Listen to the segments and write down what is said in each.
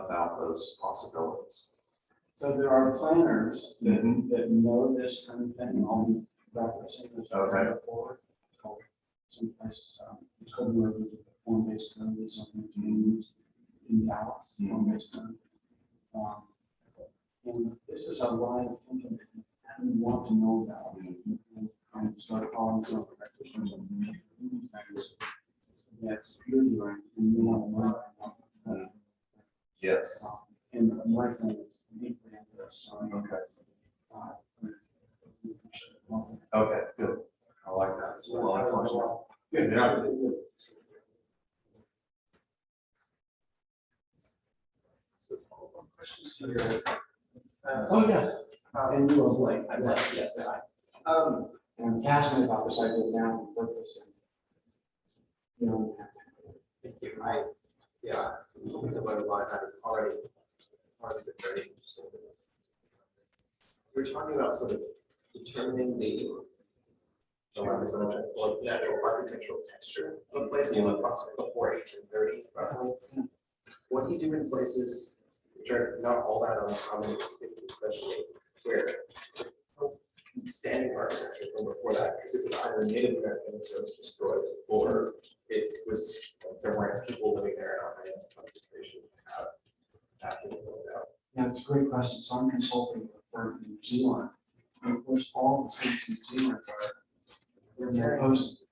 about those possibilities. So there are planners that know this kind of thing, I'll be referencing this forward. Some places, it's called the form-based code, is something to use in Dallas, form-based code. And this is a line of thinking that you want to know about, and kind of start following some practitioners and these things. That's really right, and you want to learn. Yes. And my thing is deeply into this. Okay, good. I like that. Well, I like that. Good. Yeah. Oh, yes. And you are Blake. I'm Blake, yes. And I'm passionate about the cycle down and purpose. And, you know, Yeah, we have learned a lot of that already been very interesting. We're talking about sort of determining the natural architectural texture of a place, before 1830 roughly. What do you do in places which are not all that uncommon in states, especially where standing architecture from before that, because it was either Native American, so it was destroyed, or it was there weren't people living there and already in concentration after they built out. yeah, it's a great question. So I'm consulting for New Zealand. And of course, all the states in New Zealand are they're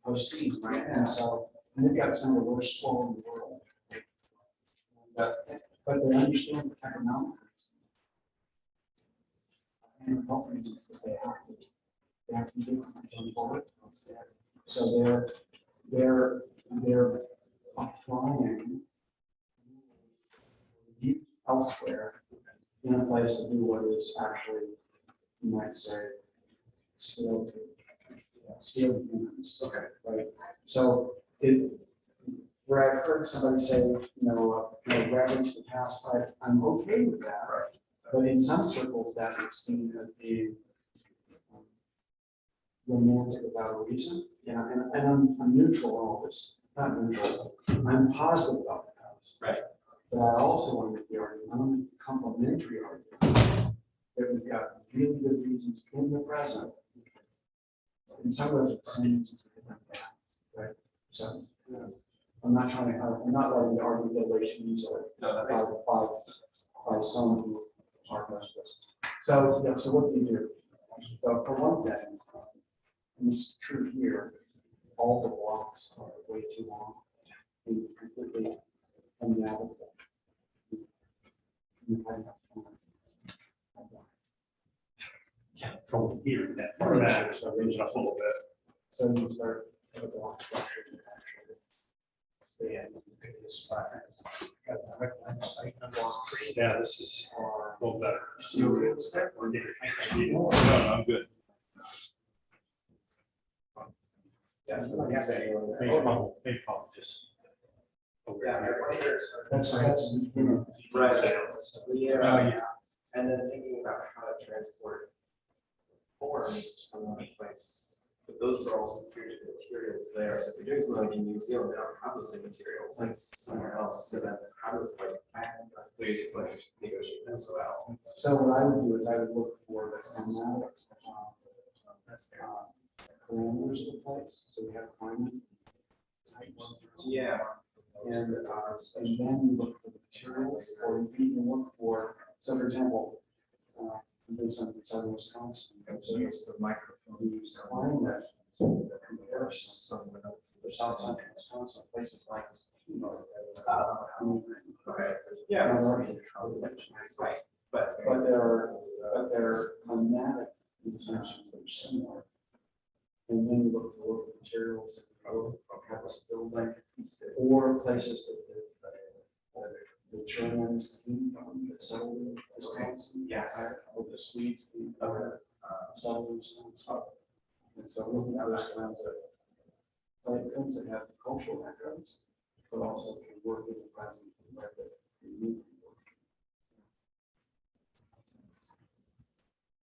post-speed, right? And so, and they've got some of the worst soil in the world. But they understand the economic and the health reasons that they have to do something for it. So they're applying elsewhere in a place to do what is actually, you might say, scaled to humans. Okay. Right. So where I've heard somebody say, ravage the past, I'm okay with that. Right. But in some circles, that is seen as being romantic without a reason. Yeah, and I'm neutral on all this. Not neutral. I'm positive about the past. Right. But I also want to make the argument, I want to make a complementary argument that we've got really good reasons in the present. In some ways, it's the same reasons we have that, right? So I'm not trying to, I'm not letting the argument get away too easily by someone who are this. So, yeah, so what do you do? So for one thing, and it's true here, all the blocks are way too long and completely unnavigable. Yeah, trouble here, that part of that, so raise it up a little bit. So you start with a block structure to actually stay in. Yeah, this is a little better. So No, I'm good. Yes, Maybe just. yeah, that's right. Yeah. And then thinking about how to transport forms from one place. But those are also created materials there. So if you're doing something in New Zealand, they don't have the same materials like somewhere else. So then how does ways of negotiate that as well? So what I would do is I would look for the parameters of the place. So we have climate types. Yeah. And then you look for the materials, or you can look for, so for example, there's something in Wisconsin. So it's the microphone use climate comparison with the South Central Wisconsin, places like, Okay. Yeah. Right. But there are climatic intentions that are similar. And then you look for local materials that have us building, or places that the Germans came from, that settled in Wisconsin. Yes. Or the Swedes settled in Wisconsin. And so looking at those kinds of like things that have cultural backgrounds, but also can work in the present in a way that you need to work.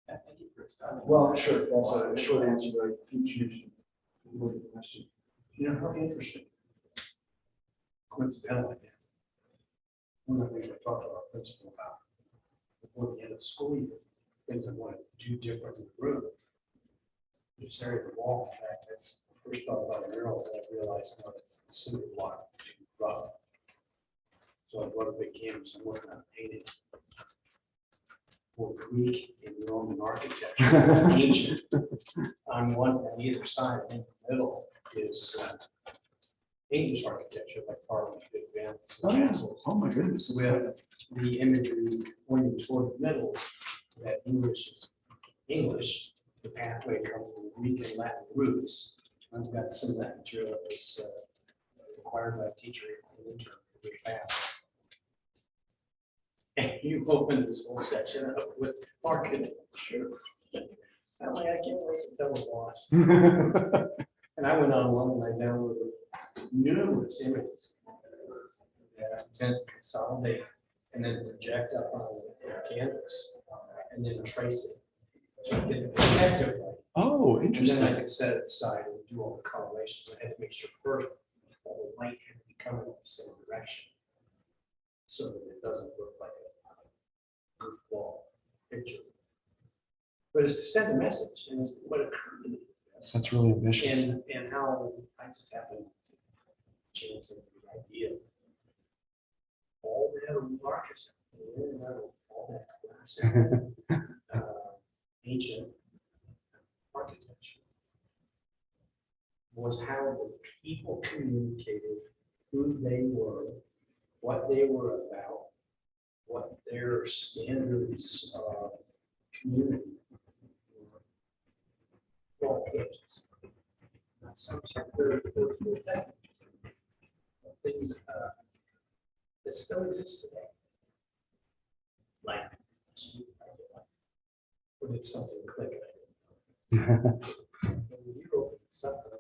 Yeah, thank you for explaining. Well, sure, that's a short answer, but I think you should look at the question. You know, how interesting. Coincidentally, one of the things I talked to our principal about before the end of the school year, things I wanted to do different in the room. This area of the wall, in fact, I first thought about a mural, and I realized, no, it's a cinder block, too rough. So I brought a big canvas and working on painting. For Greek and Roman architecture, ancient. On either side, in the middle is English architecture, like Parliament, Big Ben, castles. Oh, my goodness. With the imagery pointing toward the middle, that English is English, the pathway comes from Greek and Latin roots. I've got some of that material that was acquired by a teacher in the intern very fast. And you open this whole section up with architecture. I'm like, I can't wait to tell the boss. And I went online and I downloaded numerous images that I tend to consolidate and then project up on the canvas and then trace it. So I get it effectively. Oh, And then I interesting. could set it aside and do all the correlations. I had to make sure first all the light had to be coming in the same direction, so that it doesn't look like a goofball picture. But it's to send a message, and it's what occurred to me. That's really ambitious. And how I just happened to chance of the idea. All that architecture, all that classic, ancient architecture was how the people communicated who they were, what they were about, what their standards of community were. All pages. Not some temporary things that still exist today. Like, or did something click? You open something,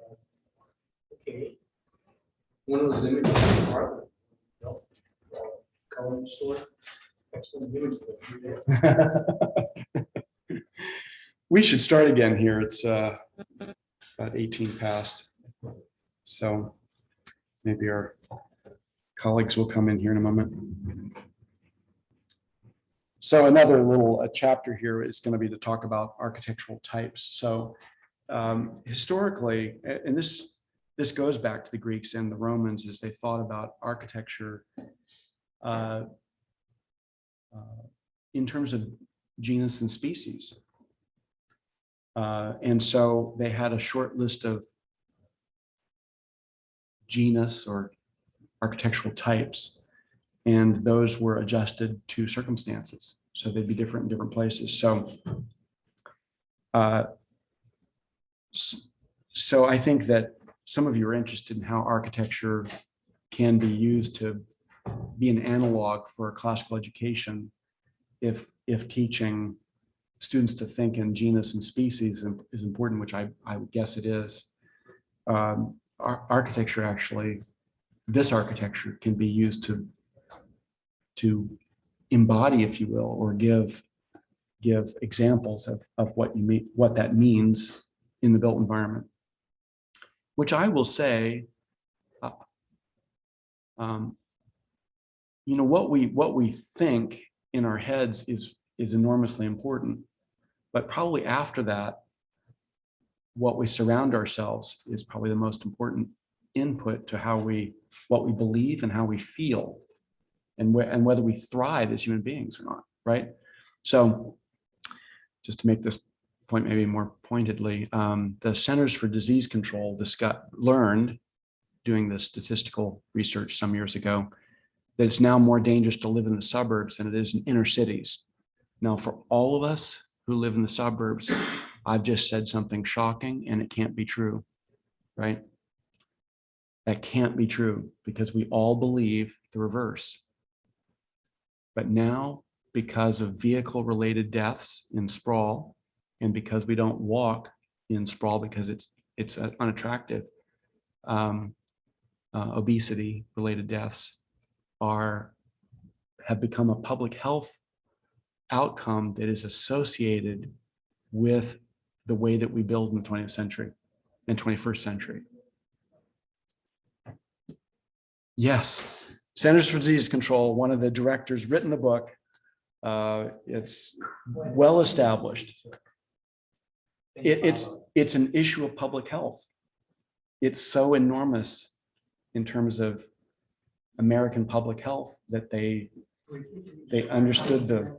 okay. One of those images of Harvard, coloring store. That's one image that you did. We should start again here. It's about 18 past. So maybe our colleagues will come in here in a moment. So another little chapter here is going to be to talk about architectural types. So historically, and this goes back to the Greeks and the Romans, as they thought about architecture in terms of genus and species. And so they had a short list of genus or architectural types, and those were adjusted to circumstances. So they'd be different in different places. So I think that some of you are interested in how architecture can be used to be an analog for classical education if teaching students to think in genus and species is important, which I would guess it is. Architecture actually, this architecture can be used to embody, if you will, or give examples of what you mean, what that means in the built environment. Which I will say, you know, what we think in our heads is enormously important, but probably after that, what we surround ourselves is probably the most important input to what we believe and how we feel, and whether we thrive as human beings or not, right? So just to make this point maybe more pointedly, the Centers for Disease Control learned, doing the statistical research some years ago, that it's now more dangerous to live in the suburbs than it is in inner cities. Now, for all of us who live in the suburbs, I've just said something shocking, and it can't be true, right? That can't be true, because we all believe the reverse. But now, because of vehicle-related deaths in sprawl, and because we don't walk in sprawl because it's unattractive, obesity-related deaths have become a public health outcome that is associated with the way that we build in the 20th century and 21st century. Yes, Centers for Disease Control, one of the directors written the book. It's well established. It's an issue of public health. It's so enormous in terms of American public health that they understood the.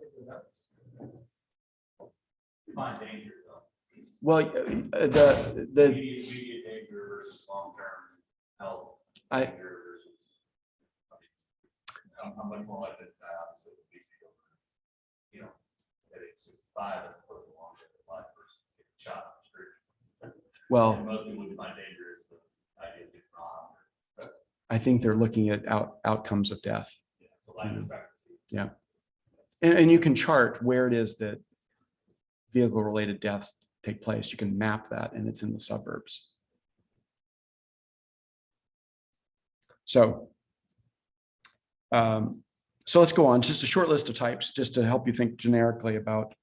Find danger though. Well, the Immediate danger versus long-term health I- danger versus. I'm much more likely to die opposite of BC. You know, at age 65 as opposed to long-term life versus getting shot in the street. well, And most people would find danger is the idea of getting robbed. I think they're looking at outcomes of death. Yeah, so life expectancy. Yeah. And you can chart where it is that vehicle-related deaths take place. You can map that, and it's in the suburbs. So, so let's go on. Just a short list of types, just to help you think generically about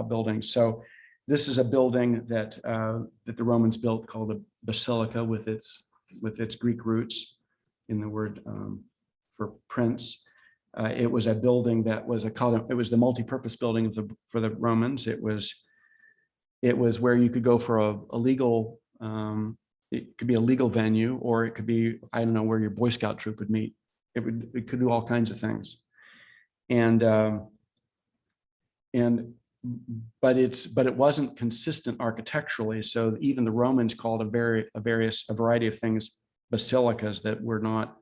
buildings. So, this is a building that that the Romans built called a basilica, with its Greek roots in the word for prince. It was a building that was it was the multi-purpose building for the Romans. It was where you could go for a legal, it could be a legal venue, or it could be, I don't know, where your Boy Scout troop would meet. It could do all kinds of things. But it wasn't consistent architecturally. So even the Romans called a variety of things basilicas that were not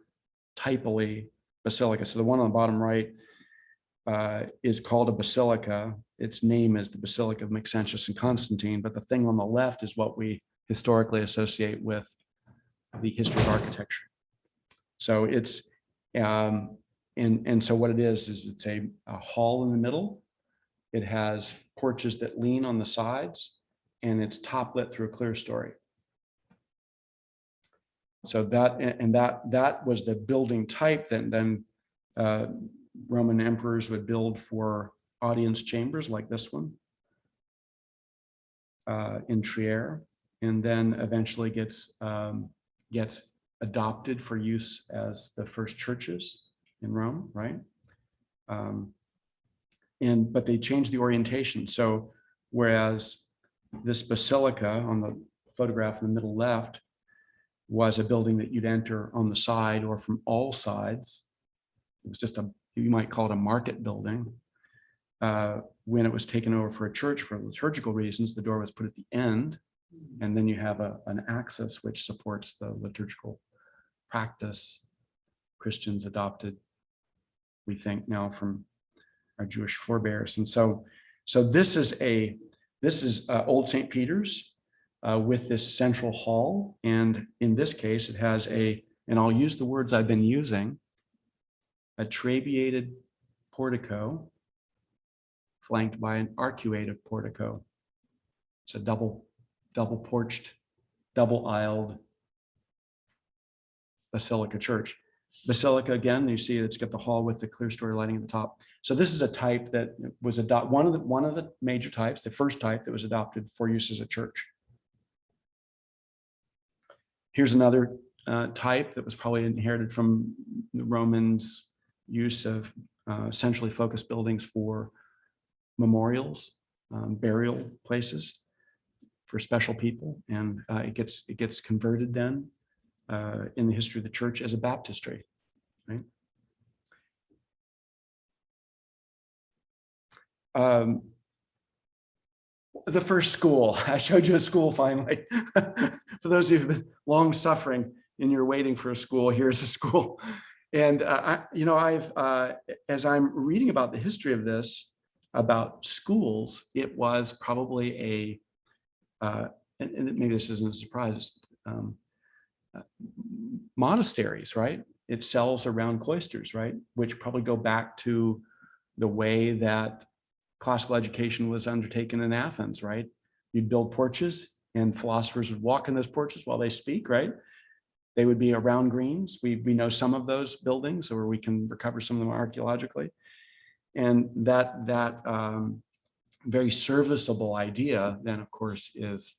typally basilica. So the one on the bottom right is called a basilica. Its name is the Basilica of Maxentius and Constantine, but the thing on the left is what we historically associate with the history of architecture. So it's and so what it is it's a hall in the middle. It has porches that lean on the sides, and it's top lit through a clear story. So that was the building type that then Roman emperors would build for audience chambers like this one in Trier, and then eventually gets adopted for use as the first churches in Rome, right? But they changed the orientation. So whereas this basilica on the photograph in the middle left was a building that you'd enter on the side or from all sides. It was just you might call it a market building. When it was taken over for a church for liturgical reasons, the door was put at the end, and then you have an axis which supports the liturgical practice Christians adopted, we think now, from our Jewish forebears. And so this is Old St. Peter's with this central hall. And in this case, it has and I'll use the words I've been using, a trabeated portico flanked by an arcuated portico. It's a double porched, double aisled basilica church. Basilica, again, you see it's got the hall with the clear story lighting at the top. So this is a type that was one of the major types, the first type that was adopted for use as a church. Here's another type that was probably inherited from the Romans' use of centrally focused buildings for memorials, burial places for special people, and it gets converted then in the history of the church as a baptistry, right? The first school. I showed you a school finally. For those of you who've been long suffering and you're waiting for a school, here's a school. And as I'm reading about the history of this, about schools, it was probably and maybe this isn't a surprise, monasteries, right? It cells around cloisters, right? Which probably go back to the way that classical education was undertaken in Athens, right? You'd build porches and philosophers would walk in those porches while they speak, right? They would be around greens. We know some of those buildings, or we can recover some of them archaeologically. And that very serviceable idea then, of course, is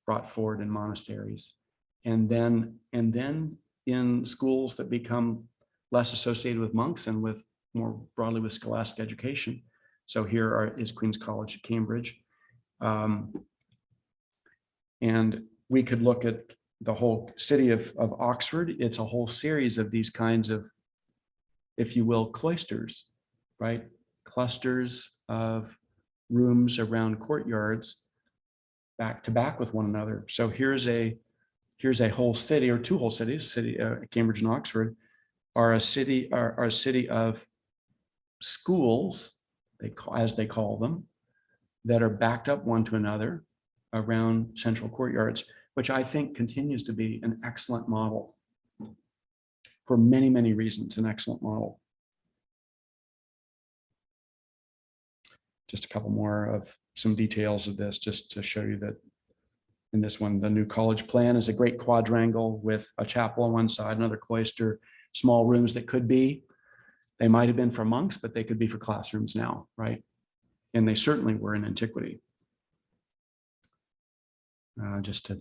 brought forward in monasteries. And then in schools that become less associated with monks and with more broadly with scholastic education. So here is Queen's College at Cambridge. And we could look at the whole city of Oxford. It's a whole series of these kinds of, if you will, cloisters, right? Clusters of rooms around courtyards back to back with one another. So here's a whole city, or two whole cities, Cambridge and Oxford, are a city of schools, as they call them, that are backed up one to another around central courtyards, which I think continues to be an excellent model for many, many reasons, an excellent model. Just a couple more of some details of this, just to show you that in this one, the new college plan is a great quadrangle with a chapel on one side, another cloister, small rooms that could be, they might have been for monks, but they could be for classrooms now, right? And they certainly were in antiquity. Just to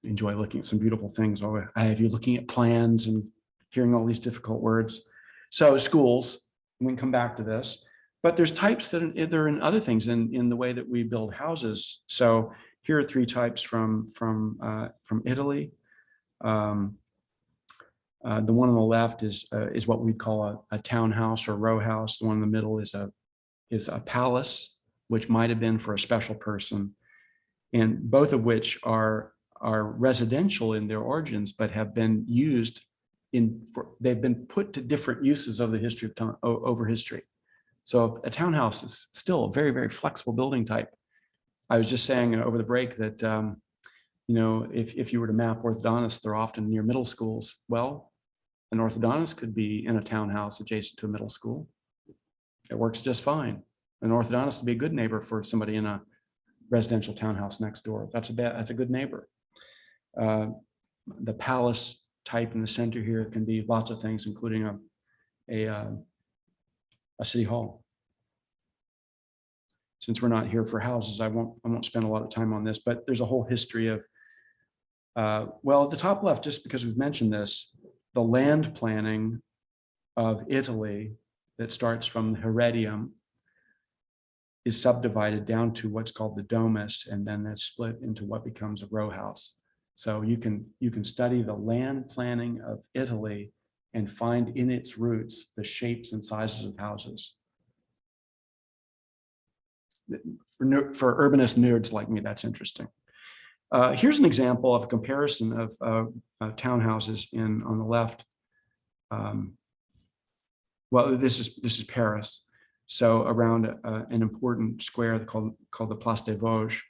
enjoy looking at some beautiful things. I have you looking at plans and hearing all these difficult words. So schools, we can come back to this, but there's types that are in other things in the way that we build houses. So here are three types from Italy. The one on the left is what we call a townhouse or row house. The one in the middle is a palace, which might have been for a special person, and both of which are residential in their origins, but have been used they've been put to different uses over the history of time, over history. So a townhouse is still a very, very flexible building type. I was just saying over the break that if you were to map orthodontists, they're often near middle schools. Well, an orthodontist could be in a townhouse adjacent to a middle school. It works just fine. An orthodontist would be a good neighbor for somebody in a residential townhouse next door. That's a good neighbor. The palace type in the center here can be lots of things, including a city hall. Since we're not here for houses, I won't spend a lot of time on this, but there's a whole history of, well, at the top left, just because we've mentioned this, the land planning of Italy that starts from the Heredium is subdivided down to what's called the domus, and then that's split into what becomes a row house. So you can study the land planning of Italy and find in its roots the shapes and sizes of houses. For urbanist nerds like me, that's interesting. Here's an example of a comparison of townhouses on the left. Well, this is Paris. So around an important square called the Place des Vosges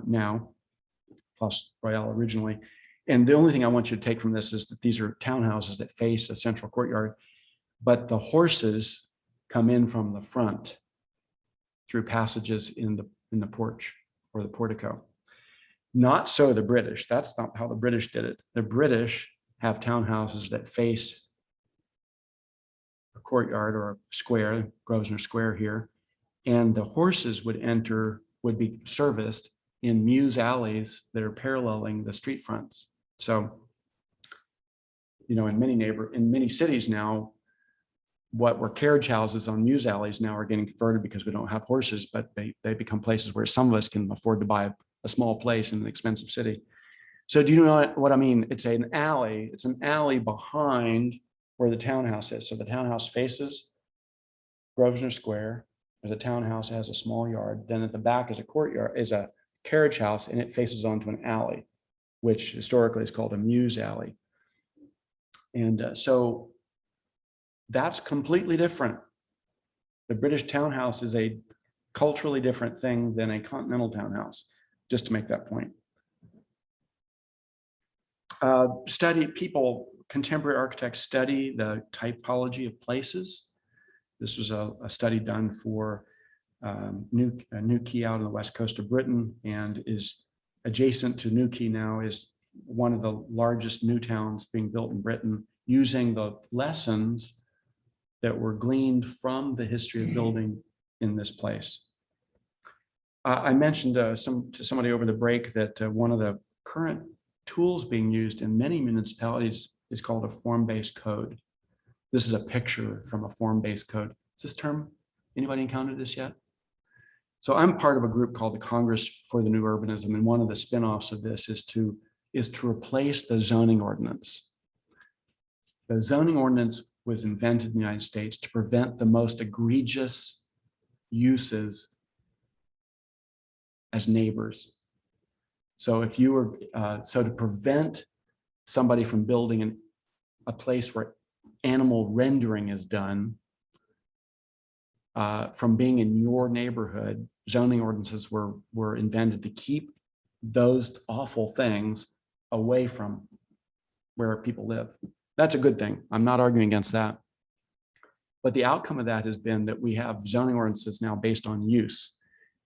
now, Place Royale originally. And the only thing I want you to take from this is that these are townhouses that face a central courtyard, but the horses come in from the front through passages in the porch or the portico. Not so the British. That's not how the British did it. The British have townhouses that face a courtyard or a square, Grosvenor Square here, and the horses would be serviced in mews alleys that are paralleling the street fronts. So, in many cities now, what were carriage houses on mews alleys now are getting converted because we don't have horses, but they become places where some of us can afford to buy a small place in an expensive city. So do you know what I mean? It's an alley. It's an alley behind where the townhouse is. So the townhouse faces Grosvenor Square. There's a townhouse that has a small yard. Then at the back is a courtyard, is a carriage house, and it faces onto an alley, which historically is called a mews alley. And so that's completely different. The British townhouse is a culturally different thing than a continental townhouse, just to make that point. Contemporary architects study the typology of places. This was a study done for Newquay out on the west coast of Britain, and is adjacent to Newquay now is one of the largest new towns being built in Britain, using the lessons that were gleaned from the history of building in this place. I mentioned to somebody over the break that one of the current tools being used in many municipalities is called a form-based code. This is a picture from a form-based code. Is this term, anybody encountered this yet? So I'm part of a group called the Congress for the New Urbanism, and one of the spinoffs of this is to replace the zoning ordinance. The zoning ordinance was invented in the United States to prevent the most egregious uses as neighbors. So if you were, so to prevent somebody from building in a place where animal rendering is done, from being in your neighborhood, zoning ordinances were invented to keep those awful things away from where people live. That's a good thing. I'm not arguing against that. But the outcome of that has been that we have zoning ordinances now based on use.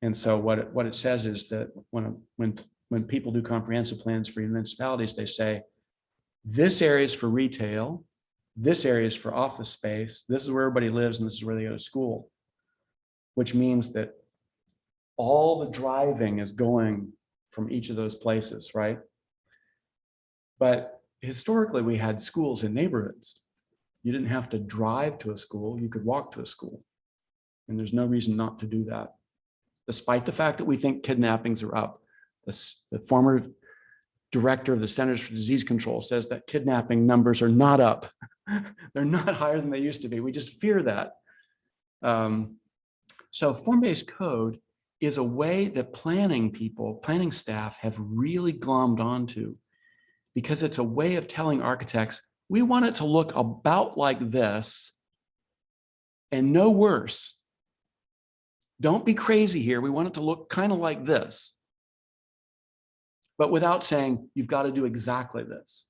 And so what it says is that when people do comprehensive plans for municipalities, they say, this area is for retail, this area is for office space, this is where everybody lives, and this is where they go to school. Which means that all the driving is going from each of those places, right? But historically, we had schools in neighborhoods. You didn't have to drive to a school, you could walk to a school. And there's no reason not to do that. Despite the fact that we think kidnappings are up. The former director of the Centers for Disease Control says that kidnapping numbers are not up. They're not higher than they used to be. We just fear that. So form-based code is a way that planning staff have really glommed onto, because it's a way of telling architects, we want it to look about like this and no worse. Don't be crazy here. We want it to look kind of like this, but without saying you've got to do exactly this.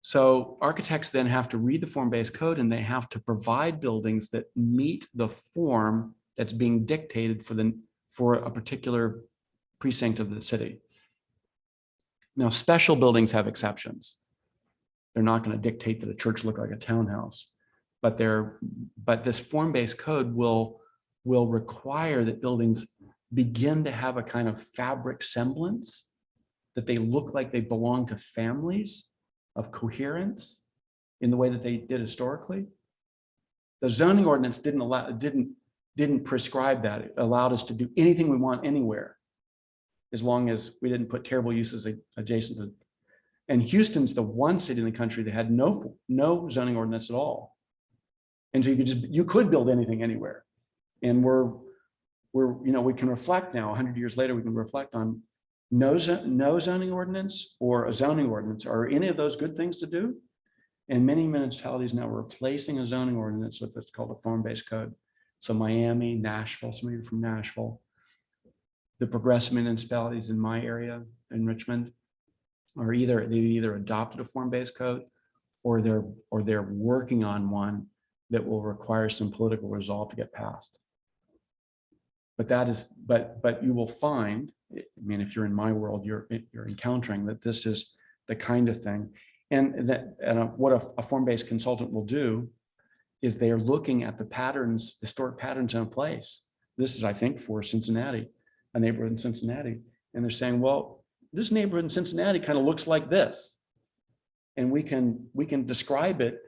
So architects then have to read the form-based code, and they have to provide buildings that meet the form that's being dictated for a particular precinct of the city. Now, special buildings have exceptions. They're not going to dictate that a church look like a townhouse, but this form-based code will require that buildings begin to have a kind of fabric semblance, that they look like they belong to families of coherence in the way that they did historically. The zoning ordinance didn't prescribe that. It allowed us to do anything we want anywhere, as long as we didn't put terrible uses adjacent to. And Houston's the one city in the country that had no zoning ordinance at all. And so you could build anything anywhere. And we can reflect now, 100 years later, we can reflect on no zoning ordinance or a zoning ordinance. Are any of those good things to do? And many municipalities now are replacing a zoning ordinance with what's called a form-based code. So Miami, Nashville, some of you from Nashville, the progressive municipalities in my area in Richmond are they've either adopted a form-based code or they're working on one that will require some political resolve to get passed. But you will find, I mean, if you're in my world, you're encountering that this is the kind of thing. And what a form-based consultant will do is they are looking at the patterns, historic patterns in a place. This is, I think, for Cincinnati, a neighborhood in Cincinnati. And they're saying, well, this neighborhood in Cincinnati kind of looks like this. And we can describe it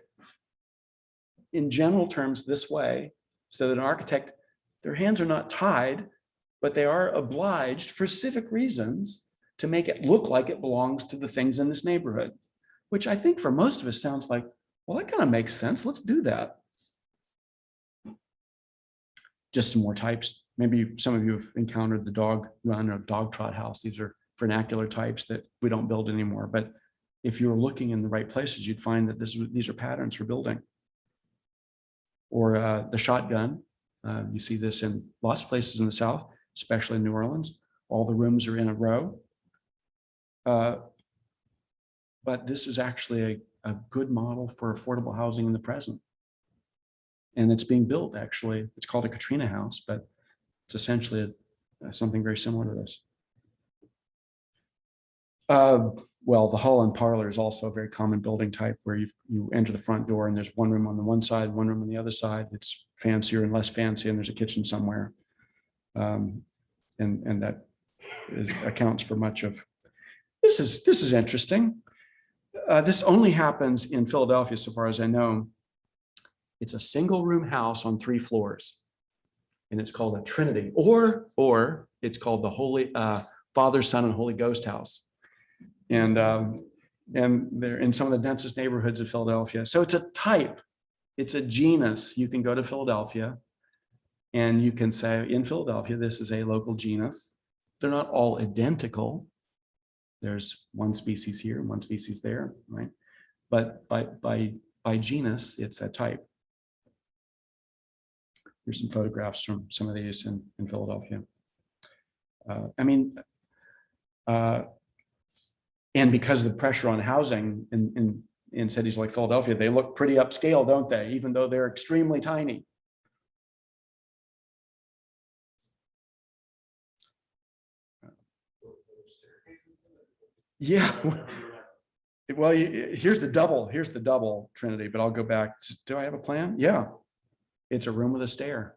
in general terms this way, so that an architect, their hands are not tied, but they are obliged for civic reasons to make it look like it belongs to the things in this neighborhood, which I think for most of us sounds like, well, that kind of makes sense. Let's do that. Just some more types. Maybe some of you have encountered the dog run or dog trot house. These are vernacular types that we don't build anymore. But if you were looking in the right places, you'd find that these are patterns for building. Or the shotgun. You see this in lots of places in the South, especially in New Orleans. All the rooms are in a row. But this is actually a good model for affordable housing in the present. And it's being built, actually. It's called a Katrina house, but it's essentially something very similar to this. Well, the hall and parlor is also a very common building type, where you enter the front door and there's one room on the one side, one room on the other side. It's fancier and less fancy, and there's a kitchen somewhere. And that accounts for much of this. Is interesting. This only happens in Philadelphia, so far as I know. It's a single room house on 3 floors. And it's called a Trinity, or it's called the Holy Father, Son, and Holy Ghost house. And they're in some of the densest neighborhoods of Philadelphia. So it's a type, it's a genus. You can go to Philadelphia and you can say, in Philadelphia, this is a local genus. They're not all identical. There's one species here and one species there, right? But by genus, it's a type. Here's some photographs from some of these in Philadelphia. And because of the pressure on housing in cities like Philadelphia, they look pretty upscale, don't they? Even though they're extremely tiny. Yeah. Well, here's the double Trinity, but I'll go back. Do I have a plan? Yeah. It's a room with a stair.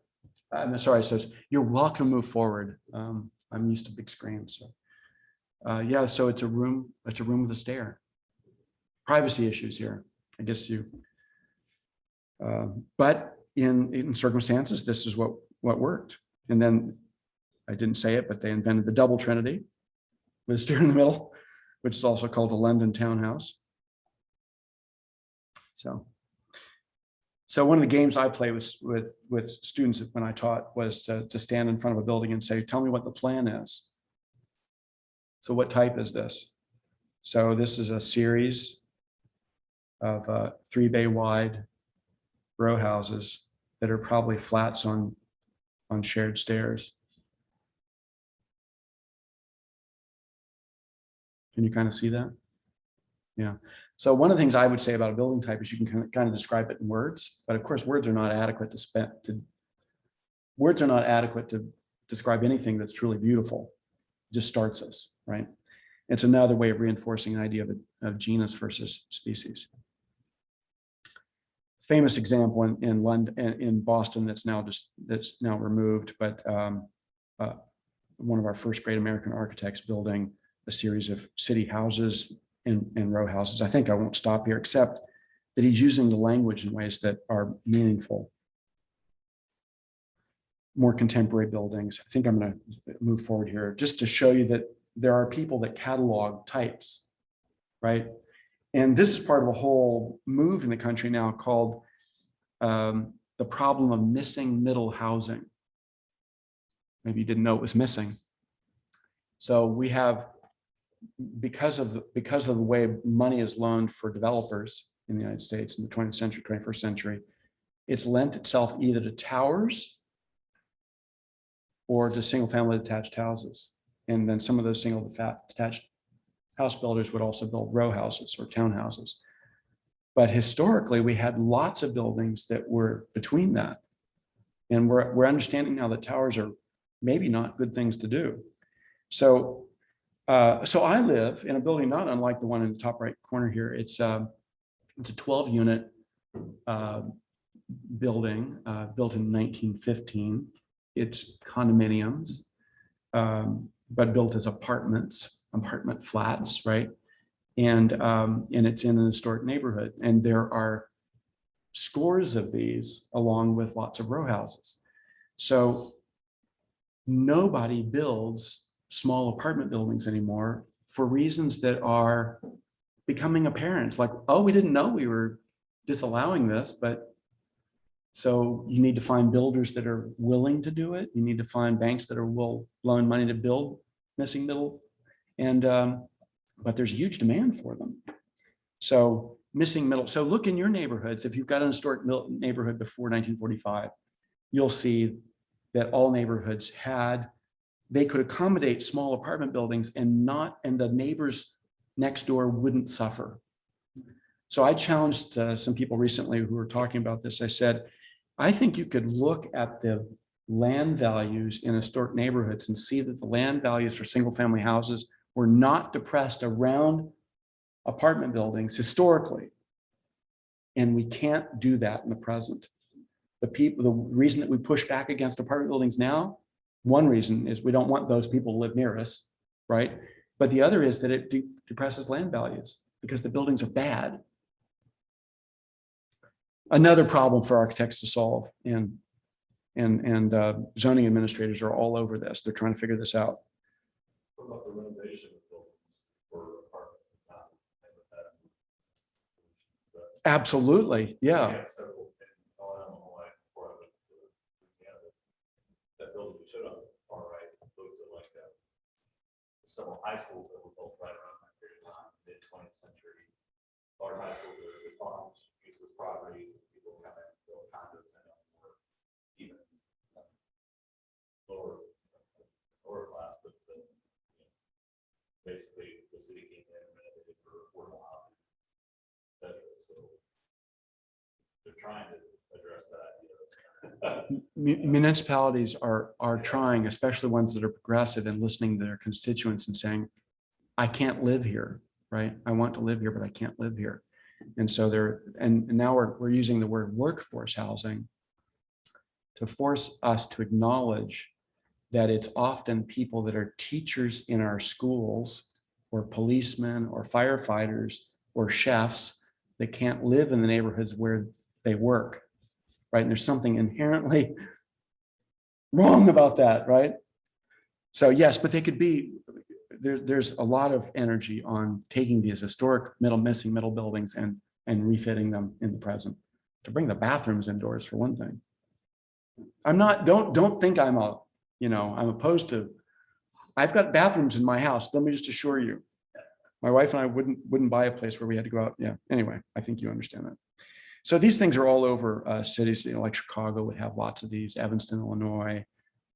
I'm sorry, so you're welcome to move forward. I'm used to big screens. So yeah, so it's a room with a stair. Privacy issues here, I guess but in circumstances, this is what worked. And then I didn't say it, but they invented the double Trinity with a stair in the middle, which is also called a London townhouse. So one of the games I play with students when I taught was to stand in front of a building and say, tell me what the plan is. So what type is this? So this is a series of 3-bay wide row houses that are probably flats on shared stairs. Can you kind of see that? Yeah. So one of the things I would say about a building type is you can kind of describe it in words, but of course words are not adequate to describe anything that's truly beautiful. It just starts us, right? It's another way of reinforcing an idea of genus versus species. Famous example in London, in Boston, that's now removed, but one of our first great American architects building a series of city houses and row houses. I think I won't stop here, except that he's using the language in ways that are meaningful. More contemporary buildings. I think I'm going to move forward here just to show you that there are people that catalog types, right? And this is part of a whole move in the country now called the problem of missing middle housing. Maybe you didn't know it was missing. So we have, because of the way money is loaned for developers in the United States in the 20th century, 21st century, it's lent itself either to towers or to single family detached houses. And then some of those single detached house builders would also build row houses or townhouses. But historically, we had lots of buildings that were between that. And we're understanding now that towers are maybe not good things to do. So I live in a building not unlike the one in the top right corner here. It's a 12-unit building built in 1915. It's condominiums, but built as apartment flats, right? And it's in an historic neighborhood. And there are scores of these along with lots of row houses. So nobody builds small apartment buildings anymore for reasons that are becoming apparent. Like, oh, we didn't know we were disallowing this, but so you need to find builders that are willing to do it. You need to find banks that are loan money to build missing middle, and but there's huge demand for them. So missing middle. So look in your neighborhoods. If you've got an historic neighborhood before 1945, you'll see that all neighborhoods they could accommodate small apartment buildings and the neighbors next door wouldn't suffer. So I challenged some people recently who were talking about this. I said, I think you could look at the land values in historic neighborhoods and see that the land values for single family houses were not depressed around apartment buildings historically. And we can't do that in the present. The reason that we push back against apartment buildings now, one reason is we don't want those people to live near us, right? But the other is that it depresses land values. because the buildings are bad. Another problem for architects to solve, and zoning administrators are all over this. They're trying to figure this out. What about the renovation of buildings for apartments and condos? Absolutely, yeah. We had several in Illinois before I went to Louisiana. That building we showed on the far right, those are like several high schools that were built right around that period of time, mid 20th century. Our high schools were the farms, useless property, people come in, build condos and or even lower class, but basically the city came in and renovated for affordable housing. So they're trying to address that. Municipalities are trying, especially ones that are progressive, and listening to their constituents and saying, I can't live here, right? I want to live here, but I can't live here. And so and now we're using the word workforce housing to force us to acknowledge that it's often people that are teachers in our schools, or policemen, or firefighters, or chefs that can't live in the neighborhoods where they work, right? And there's something inherently wrong about that, right? So yes, but they could be, there's a lot of energy on taking these historic missing middle buildings and refitting them in the present, to bring the bathrooms indoors for one thing. I'm not, don't think I'm I'm opposed to, I've got bathrooms in my house. Let me just assure you, my wife and I wouldn't buy a place where we had to go out. Yeah. Anyway, I think you understand that. So these things are all over cities, like Chicago would have lots of these, Evanston, Illinois,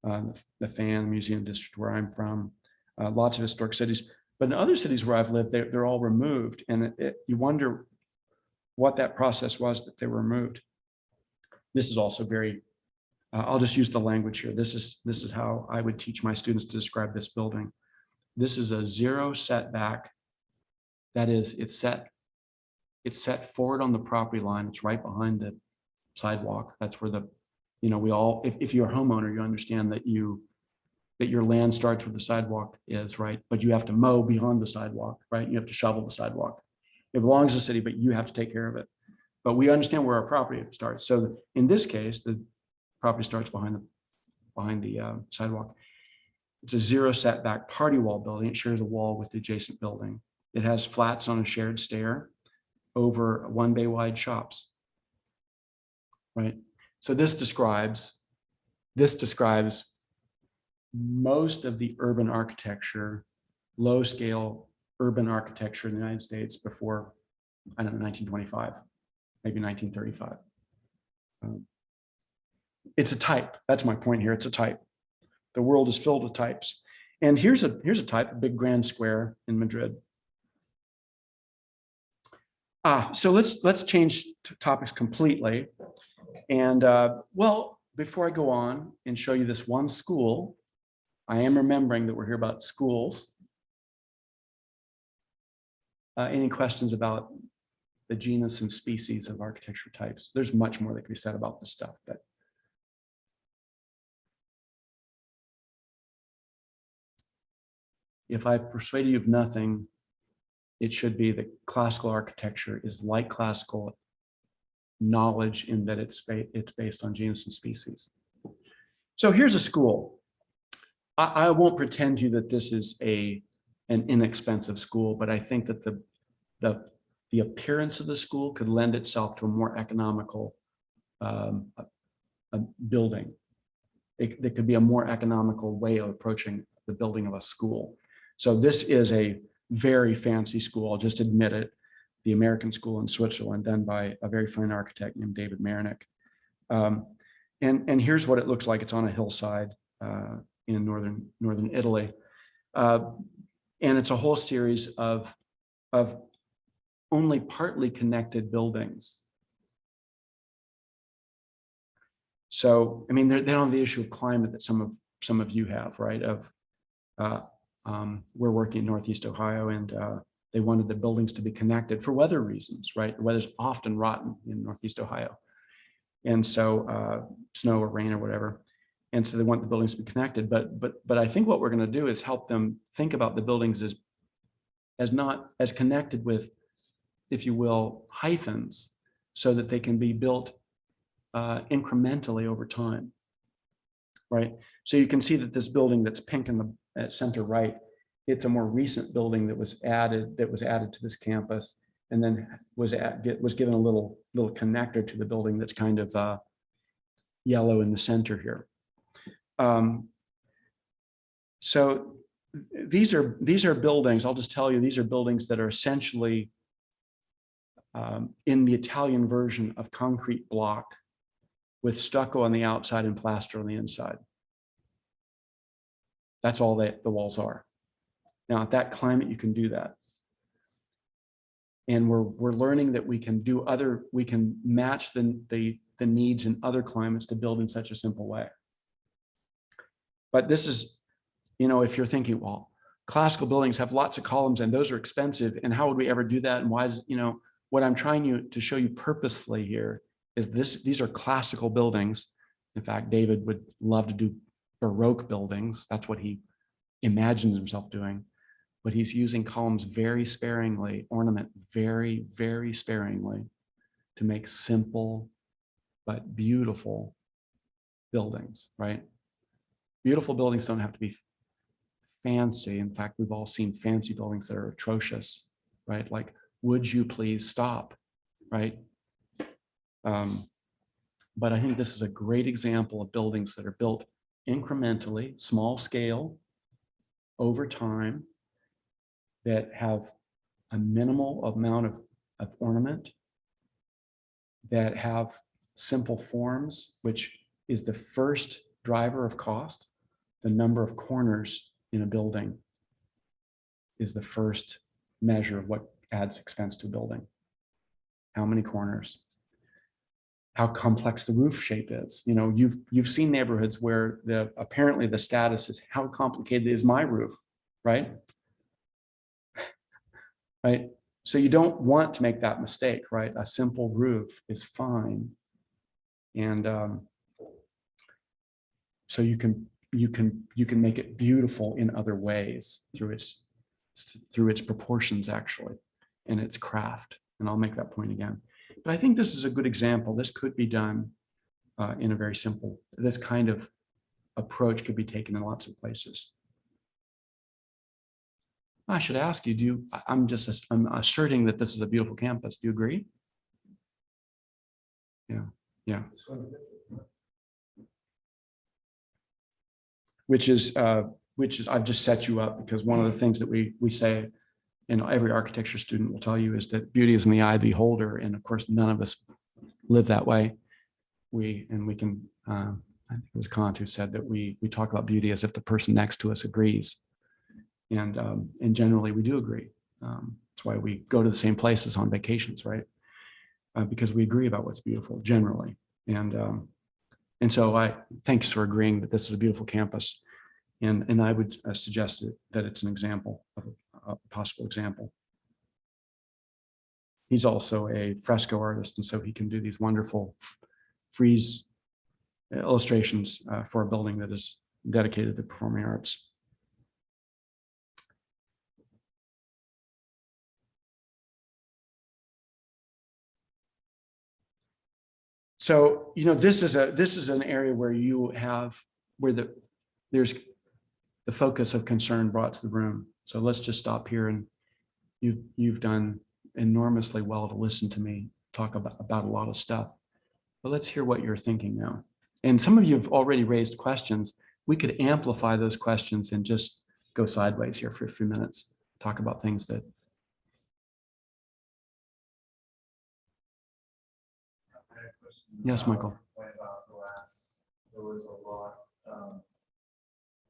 the Fan Museum District where I'm from, lots of historic cities. But in other cities where I've lived, they're all removed. And you wonder what that process was that they were removed. This is also very, I'll just use the language here. This is how I would teach my students to describe this building. This is a zero setback. That is, it's set forward on the property line. It's right behind the sidewalk. That's where we all, if you're a homeowner, you understand that your land starts where the sidewalk is, right? But you have to mow beyond the sidewalk, right? You have to shovel the sidewalk. It belongs to the city, but you have to take care of it. But we understand where our property starts. So in this case, the property starts behind the sidewalk. It's a zero setback party wall building. It shares a wall with the adjacent building. It has flats on a shared stair over 1 bay wide shops, right? So this describes most of the urban architecture, low scale urban architecture in the United States before, I don't know, 1925, maybe 1935. It's a type. That's my point here. It's a type. The world is filled with types. And here's a type, a big grand square in Madrid. So let's change topics completely. And well, before I go on and show you this one school, I am remembering that we're here about schools. Any questions about the genus and species of architecture types? There's much more that can be said about this stuff, but if I've persuaded you of nothing, it should be that classical architecture is like classical knowledge in that it's based on genus and species. So here's a school. I won't pretend to you that this is an inexpensive school, but I think that the appearance of the school could lend itself to a more economical building. There could be a more economical way of approaching the building of a school. So this is a very fancy school, I'll just admit it, the American School in Switzerland, done by a very fine architect named David Marinick. And here's what it looks like. It's on a hillside in northern Italy. And it's a whole series of only partly connected buildings. So, I mean, they don't have the issue of climate that some of you have, right? We're working in Northeast Ohio, and they wanted the buildings to be connected for weather reasons, right? The weather's often rotten in Northeast Ohio. And so snow or rain or whatever. And so they want the buildings to be connected. But I think what we're going to do is help them think about the buildings as not as connected with if you will, hyphens so that they can be built incrementally over time, right? So you can see that this building that's pink in the center right, it's a more recent building that was added to this campus, and then was given a little connector to the building that's kind of yellow in the center here. So these are buildings. I'll just tell you, these are buildings that are essentially in the Italian version of concrete block with stucco on the outside and plaster on the inside. That's all that the walls are. Now, at that climate, you can do that. And we're learning that we can match the needs in other climates to build in such a simple way. But this is, if you're thinking, well, classical buildings have lots of columns and those are expensive, and how would we ever do that? And why is, what I'm trying to show you purposely here is these are classical buildings. In fact, David would love to do Baroque buildings. That's what he imagines himself doing. But he's using columns very sparingly, ornament very, very sparingly to make simple but beautiful buildings, right? Beautiful buildings don't have to be fancy. In fact, we've all seen fancy buildings that are atrocious, right? Like, would you please stop, right? But I think this is a great example of buildings that are built incrementally, small scale, over time, that have a minimal amount of ornament, that have simple forms, which is the first driver of cost. The number of corners in a building is the first measure of what adds expense to a building. How many corners? How complex the roof shape is. You've seen neighborhoods where apparently the status is, how complicated is my roof, right? Right. So you don't want to make that mistake, right? A simple roof is fine. And so you can make it beautiful in other ways through its proportions, actually, and its craft. And I'll make that point again. But I think this is a good example. This could be done in a very simple, this kind of approach could be taken in lots of places. I should ask you, I'm asserting that this is a beautiful campus. Do you agree? Yeah. Which is I've just set you up, because one of the things that we say, and every architecture student will tell you, is that beauty is in the eye of the beholder. And of course, none of us live that way. I think it was Kant who said that we talk about beauty as if the person next to us agrees. And generally we do agree. That's why we go to the same places on vacations, right? Because we agree about what's beautiful generally. And so thanks for agreeing that this is a beautiful campus. And I would suggest that it's an example of a possible example. He's also a fresco artist, and so he can do these wonderful frieze illustrations for a building that is dedicated to the performing arts. So, this is an area where there's the focus of concern brought to the room. So let's just stop here, and you've done enormously well to listen to me talk about a lot of stuff. But let's hear what you're thinking now. And some of you have already raised questions. We could amplify those questions and just go sideways here for a few minutes, talk about things that. Yes, Michael. About glass, there was a lot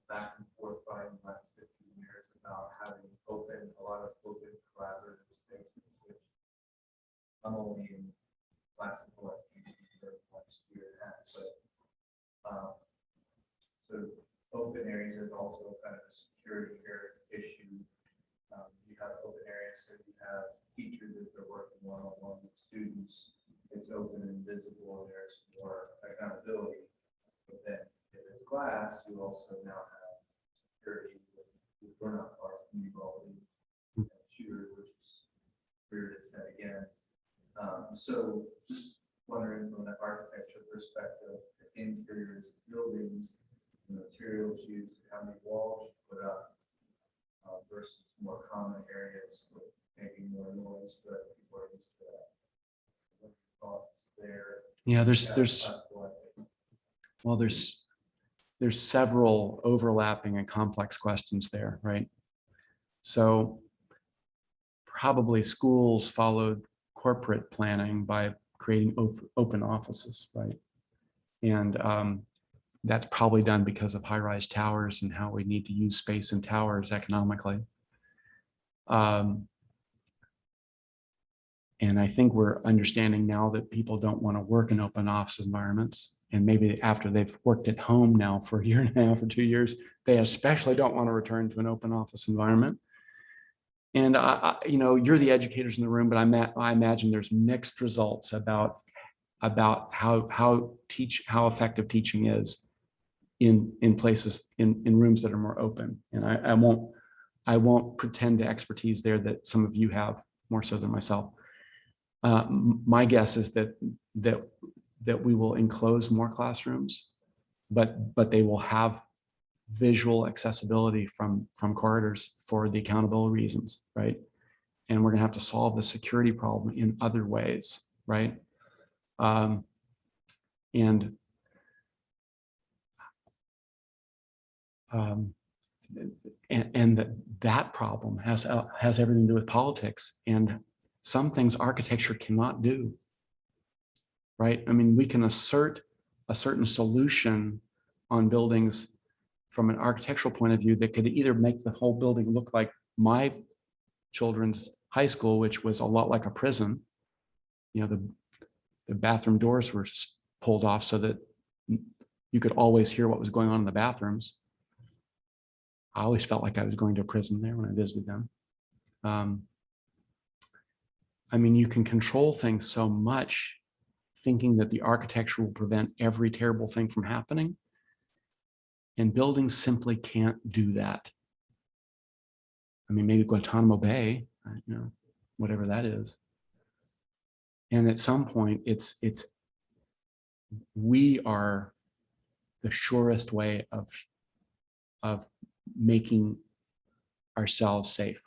back and forth by the last 15 years about having a lot of open collaborative spaces, which not only in classical last year had, but so open areas is also kind of a security issue. You have open areas, so you have teachers if they're working one-on-one with students. It's open and visible, and there's more accountability. But then if it's glass, you also now have security with burnout bars from Uvalde and shooter, which is reared its head again. So just wondering from an architecture perspective, the interiors of buildings, the materials used, how many walls you put up versus more common areas with maybe more noise, but people are used to that. What are your thoughts there? Yeah, Well, there's several overlapping and complex questions there, right? So probably schools followed corporate planning by creating open offices, right? And that's probably done because of high-rise towers and how we need to use space in towers economically. And I think we're understanding now that people don't want to work in open office environments. And maybe after they've worked at home now for a year and a half or 2 years, they especially don't want to return to an open office environment. And you're the educators in the room, but I imagine there's mixed results about how effective teaching is in places in rooms that are more open. And I won't pretend to expertise there that some of you have more so than myself. My guess is that we will enclose more classrooms, but they will have visual accessibility from corridors for the accountability reasons, right? And we're gonna have to solve the security problem in other ways, right? And that problem has everything to do with politics and some things architecture cannot do, right? I mean, we can assert a certain solution on buildings from an architectural point of view that could either make the whole building look like my children's high school, which was a lot like a prison. You know, the bathroom doors were pulled off so that you could always hear what was going on in the bathrooms. I always felt like I was going to a prison there when I visited them. I mean, you can control things so much thinking that the architecture will prevent every terrible thing from happening. And buildings simply can't do that. I mean, maybe Guantanamo Bay, you know, whatever that is. And at some point, we are the surest way of making ourselves safe.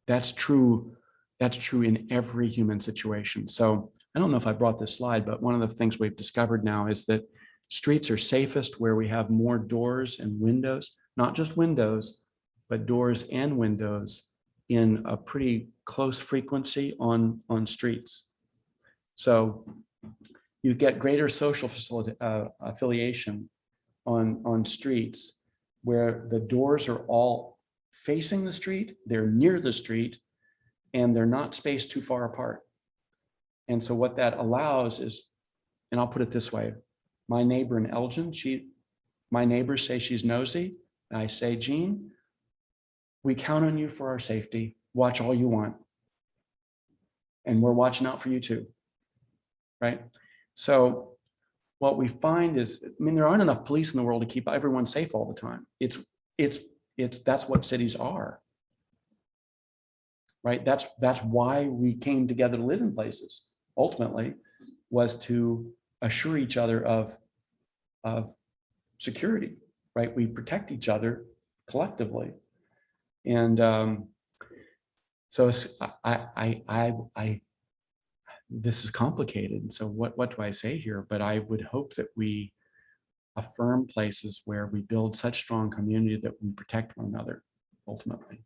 That's true. That's true in every human situation. So I don't know if I brought this slide, but one of the things we've discovered now is that streets are safest where we have more doors and windows, not just windows, but doors and windows in a pretty close frequency on streets. So you get greater social affiliation on streets where the doors are all facing the street, they're near the street, and they're not spaced too far apart. And so what that allows is, and I'll put it this way, my neighbor in Elgin, my neighbors say she's nosy. And I say, Jean, we count on you for our safety. Watch all you want. And we're watching out for you too, right? So what we find is, I mean, there aren't enough police in the world to keep everyone safe all the time. That's what cities are, right? That's why we came together to live in places, ultimately, was to assure each other of security, right? We protect each other collectively. And so this is complicated. So what do I say here? But I would hope that we affirm places where we build such strong community that we protect one another, ultimately.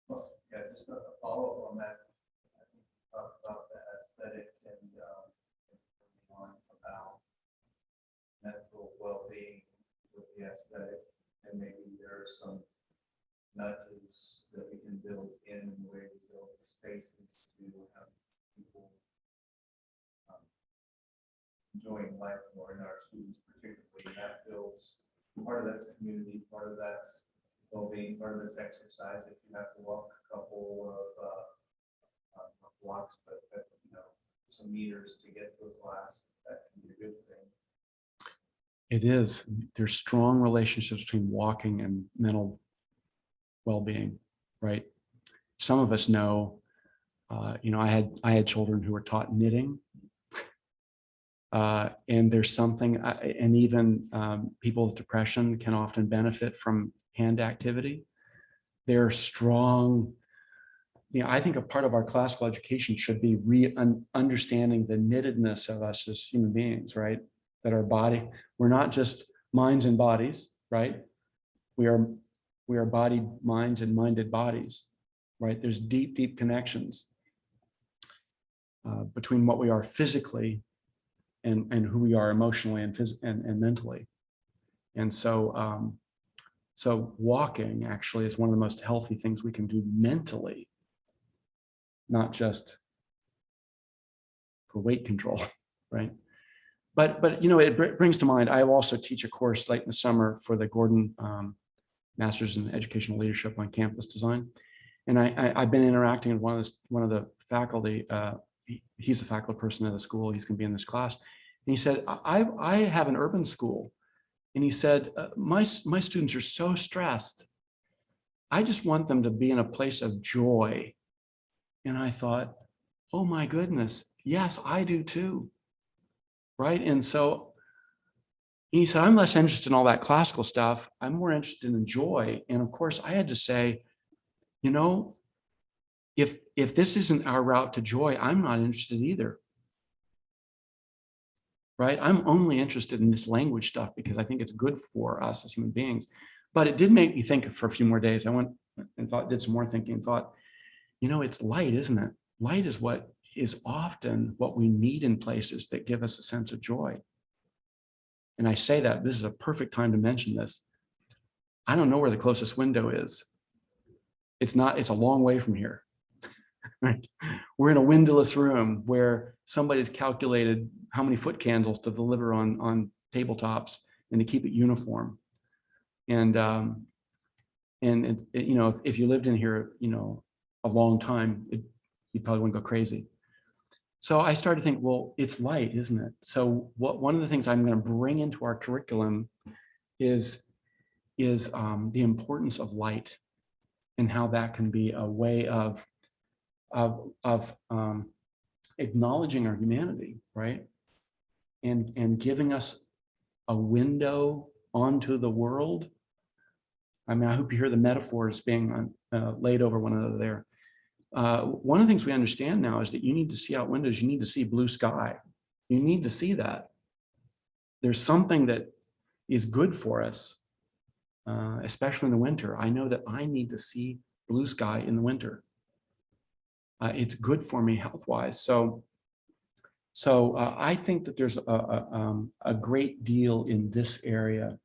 Well, yeah, just a follow-up on that. I think you talked about the aesthetic and about mental well-being with the aesthetic, and maybe there are some nudges that we can build in the way we build the spaces to have people enjoying life more in our schools, particularly. That builds, part of that's community, part of that's well-being, part of it's exercise. If you have to walk a couple of blocks, but you know, some meters to get to a class, that can be a good thing. It is. There's strong relationships between walking and mental well-being, right? Some of us know You know, I had children who were taught knitting. And there's something, and even people with depression can often benefit from hand activity. They're strong. You know, I think a part of our classical education should be understanding the knittedness of us as human beings, right? That our body, we're not just minds and bodies, right? We are body, minds, and minded bodies, right? There's deep, deep connections between what we are physically and who we are emotionally and mentally. And so, so walking actually is one of the most healthy things we can do mentally, not just for weight control, right? But you know, it brings to mind, I also teach a course late in the summer for the Gordon Masters in Educational Leadership on Campus Design. And I've been interacting with one of the faculty, he's a faculty person at the school, he's gonna be in this class. And he said, I have an urban school. And he said, my students are so stressed. I just want them to be in a place of joy. And I thought, oh my goodness, yes, I do too. Right. And so he said, I'm less interested in all that classical stuff. I'm more interested in joy. And of course, I had to say, you know, if this isn't our route to joy, I'm not interested either. Right? I'm only interested in this language stuff because I think it's good for us as human beings. But it did make me think for a few more days. I went and did some more thinking and thought, you know, it's light, isn't it? Light is what is often what we need in places that give us a sense of joy. And I say that this is a perfect time to mention this. I don't know where the closest window is. It's a long way from here. Right? We're in a windowless room where somebody's calculated how many foot candles to deliver on tabletops and to keep it uniform. And you know, if you lived in here, you know, a long time, you probably wouldn't go crazy. So I started to think, well, it's light, isn't it? So one of the things I'm going to bring into our curriculum is the importance of light and how that can be a way of acknowledging our humanity, right? And giving us a window onto the world. I mean, I hope you hear the metaphors being laid over one another there. One of the things we understand now is that you need to see out windows, you need to see blue sky. You need to see that. There's something that is good for us, especially in the winter. I know that I need to see blue sky in the winter. It's good for me health-wise. So I think that there's a great deal in this area.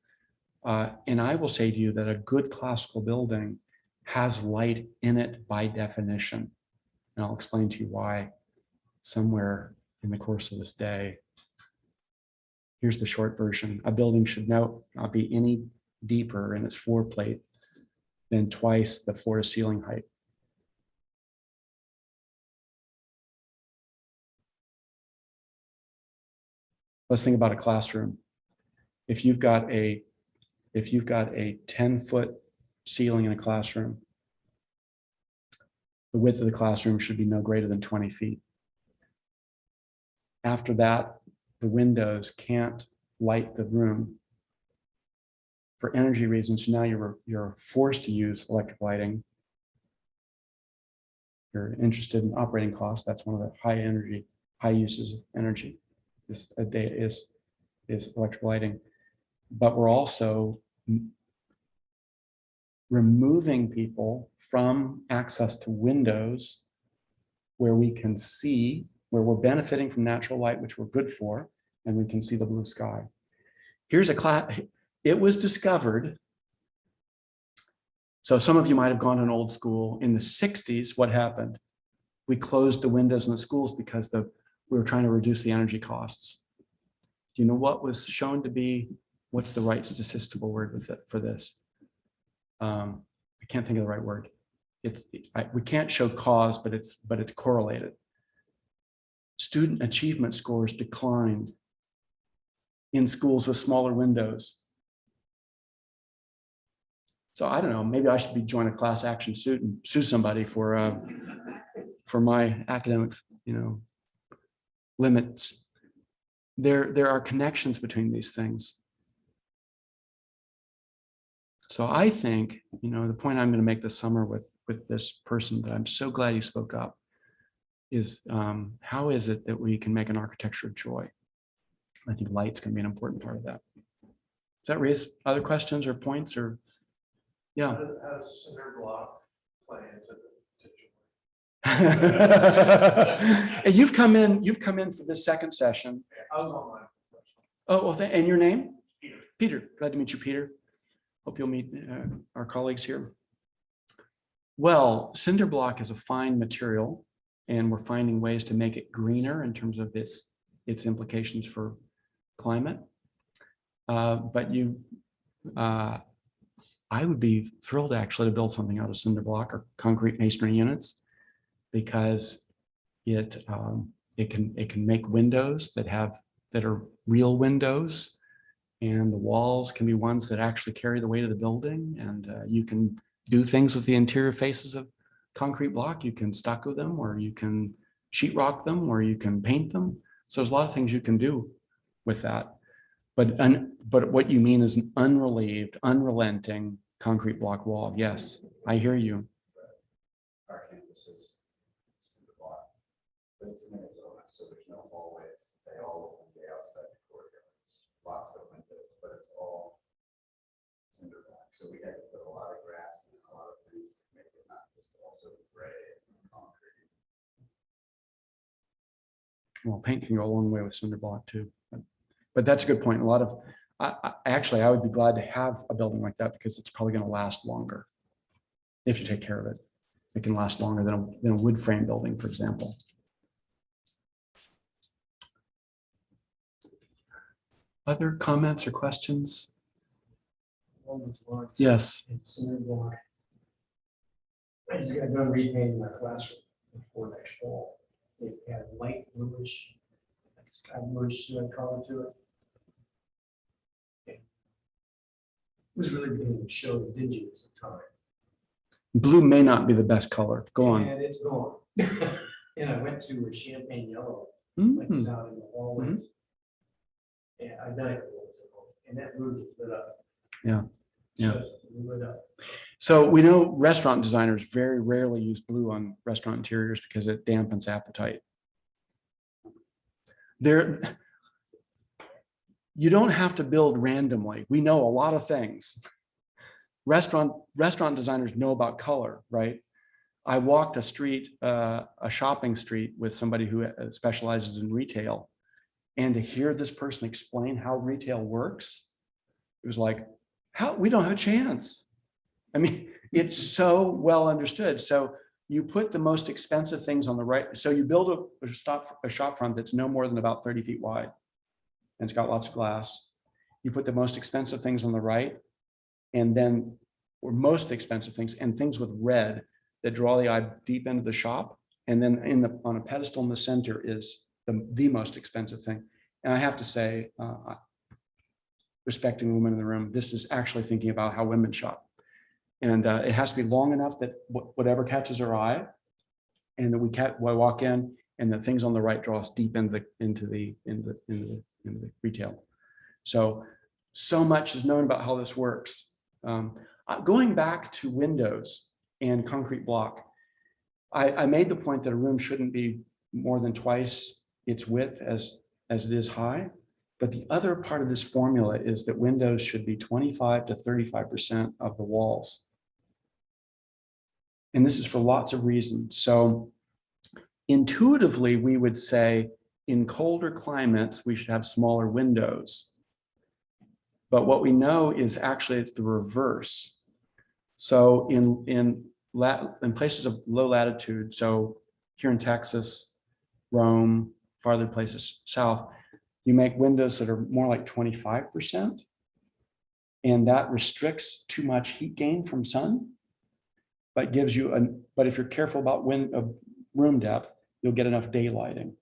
And I will say to you that a good classical building has light in it by definition. And I'll explain to you why somewhere in the course of this day. Here's the short version. A building should not be any deeper in its floor plate than twice the floor to ceiling height. Let's think about a classroom. If you've got a 10-foot ceiling in a classroom, the width of the classroom should be no greater than 20 feet. After that, the windows can't light the room for energy reasons. So now you're forced to use electric lighting. You're interested in operating costs. That's one of the high uses of energy. Is electric lighting, but we're also removing people from access to windows where we can see, where we're benefiting from natural light, which we're good for, and we can see the blue sky. Here's a class. It was discovered. So some of you might have gone to an old school. In the 60s, what happened? We closed the windows in the schools because we were trying to reduce the energy costs. Do you know what was shown to be, what's the right statistical word for this? I can't think of the right word. We can't show cause, but it's correlated. Student achievement scores declined in schools with smaller windows. So I don't know, maybe I should join a class action suit and sue somebody for for my academic, limits, there are connections between these things. So I think, the point I'm going to make this summer with this person that I'm so glad he spoke up is how is it that we can make an architecture of joy? I think light's going to be an important part of that. Does that raise other questions or points or? Yeah. How does cinder block play into And you've come in for this second session. I was on my question. Oh, well, and your name? Peter. Peter, glad to meet you, Peter. Hope you'll meet our colleagues here. Well, cinder block is a fine material, and we're finding ways to make it greener in terms of its implications for climate. But I would be thrilled actually to build something out of cinder block or concrete masonry units, because it can make windows that are real windows, and the walls can be ones that actually carry the weight of the building, and you can do things with the interior faces of concrete block. You can stucco them, or you can sheetrock them, or you can paint them. So there's a lot of things you can do with that. But what you mean is an unrelieved, unrelenting concrete block wall. Yes, I hear you. Our campus is cinder block, but it's in Arizona, so there's no hallways. They all open the outside the courtyards, lots of windows, but it's all cinder block. So we had to put a lot of grass and a lot of things to make it not just also gray and concrete. Well, paint can go a long way with cinder block too. But that's a good point. A lot of, actually, I would be glad to have a building like that, because it's probably going to last longer if you take care of it. It can last longer than a wood frame building, for example. Other comments or questions? Yes. It's cinder block. I just got done repainting my classroom before next fall. It had light bluish, like sky bluish color to it. It was really beginning to show the dinginess of time. Blue may not be the best color. Go on. And it's gone. And I went to a champagne yellow, like was out in the hallways. And I dyed it, and that room just lit up. Yeah. Yeah. Just lit up. So we know restaurant designers very rarely use blue on restaurant interiors because it dampens appetite. You don't have to build randomly. We know a lot of things. Restaurant designers know about color, right? I walked a street, a shopping street with somebody who specializes in retail, and to hear this person explain how retail works, it was like, we don't have a chance. I mean, it's so well understood. So you put the most expensive things on the right. So you build a shop front that's no more than about 30 feet wide, and it's got lots of glass. You put the most expensive things on the right, and then, or most expensive things, and things with red that draw the eye deep into the shop. And then on a pedestal in the center is the most expensive thing. And I have to say, respecting the women in the room, this is actually thinking about how women shop. And it has to be long enough that whatever catches our eye, and that we walk in, and the things on the right draw us deep into the retail. So much is known about how this works. Going back to windows and concrete block, I made the point that a room shouldn't be more than twice its width as it is high. But the other part of this formula is that windows should be 25 to 35% of the walls. And this is for lots of reasons. So intuitively, we would say in colder climates, we should have smaller windows. But what we know is actually it's the reverse. So in places of low latitude, so here in Texas, Rome, farther places south, you make windows that are more like 25%, and that restricts too much heat gain from sun, but gives you but if you're careful about room depth, you'll get enough daylighting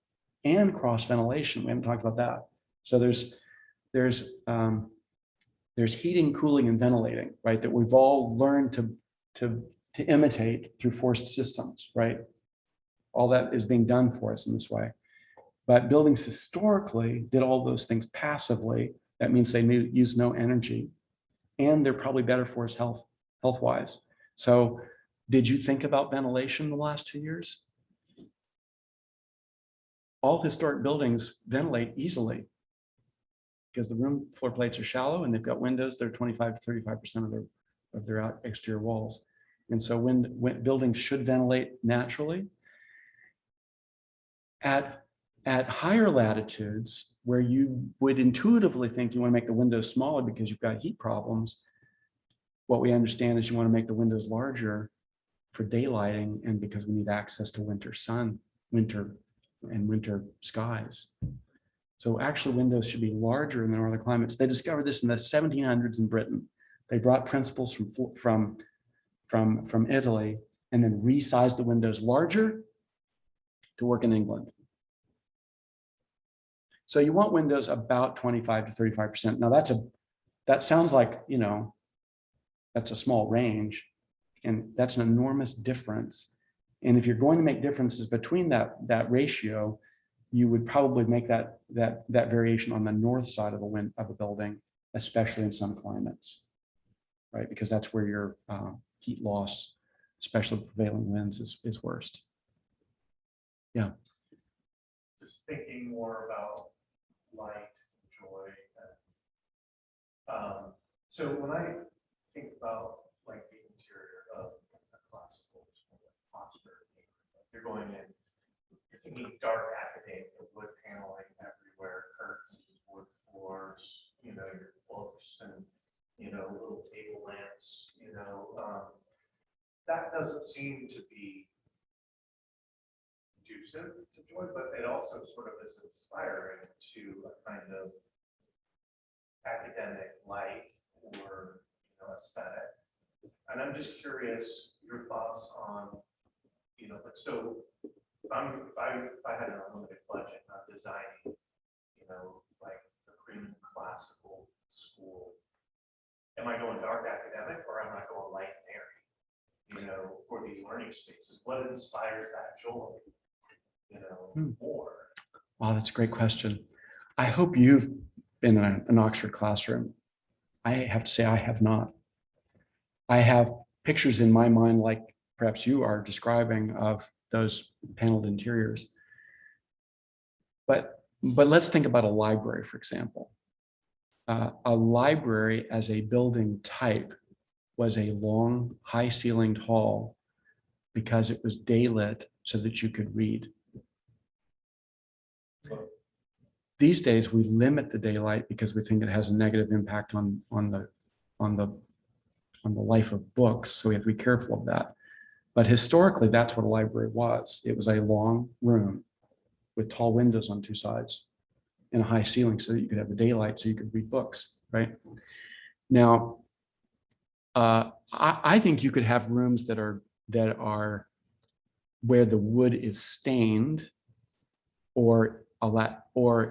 and cross ventilation. We haven't talked about that. So there's heating, cooling, and ventilating, right? That we've all learned to imitate through forced systems, right? all that is being done for us in this way. But buildings historically did all those things passively. That means they use no energy, and they're probably better for us health-wise. So did you think about ventilation in the last 2 years? All historic buildings ventilate easily because the room floor plates are shallow and they've got windows that are 25 to 35% of their exterior walls. And so when buildings should ventilate naturally, at higher latitudes where you would intuitively think you want to make the windows smaller because you've got heat problems, what we understand is you want to make the windows larger for daylighting and because we need access to winter sun, winter skies. So actually windows should be larger in the northern climates. They discovered this in the 1700s in Britain. They brought principles from Italy and then resized the windows larger to work in England. So you want windows about 25 to 35%. Now that sounds like, you know, that's a small range, and that's an enormous difference. And if you're going to make differences between that ratio, you would probably make that variation on the north side of a building, especially in some climates, right? Because that's where your heat loss, especially prevailing winds, is worst. Yeah. Just thinking more about light, joy. So when I think about like the interior of a classical posture, you're going in, you're thinking dark academic, wood paneling everywhere, curtains, wood floors, you know, your books and, you know, little table lamps, you know, that doesn't seem to be conducive to joy, but it also sort of is inspiring to a kind of academic life or, you know, aesthetic. And I'm just curious your thoughts on, you know, like, so if I had an unlimited budget, not designing, you know, like a premium classical school, am I going dark academic or am I going light and airy, you know, for these learning spaces? What inspires that joy, you know, more? Wow, that's a great question. I hope you've been in an Oxford classroom. I have to say I have not. I have pictures in my mind, like perhaps you are describing, of those paneled interiors. But let's think about a library, for example. A library as a building type was a long, high-ceilinged hall because it was daylit so that you could read. These days, we limit the daylight because we think it has a negative impact on the life of books. So we have to be careful of that. But historically, that's what a library was. It was a long room with tall windows on two sides and a high ceiling so that you could have the daylight so you could read books, right? Now, I think you could have rooms that are where the wood is stained or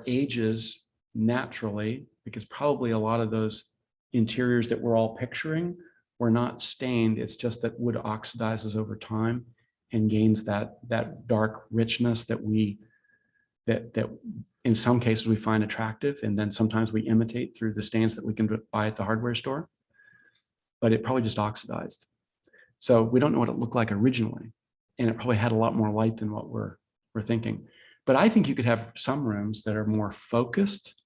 ages naturally, because probably a lot of those interiors that we're all picturing were not stained. It's just that wood oxidizes over time and gains that dark richness that in some cases we find attractive, and then sometimes we imitate through the stains that we can buy at the hardware store. But it probably just oxidized. So we don't know what it looked like originally, and it probably had a lot more light than what we're thinking. But I think you could have some rooms that are more focused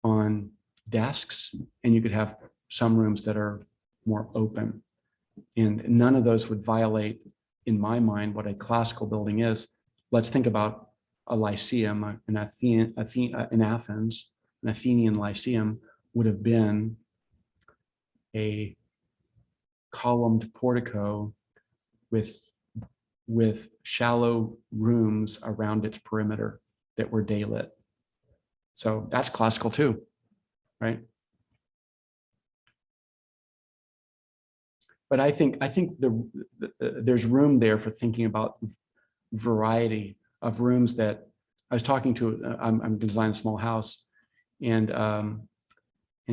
on desks, and you could have some rooms that are more open. And none of those would violate, in my mind, what a classical building is. Let's think about a lyceum in Athens. An Athenian lyceum would have been a columned portico with shallow rooms around its perimeter that were daylit. So that's classical too, right? But I think there's room there for thinking about variety of rooms. That I was talking to, I'm designing a small house, and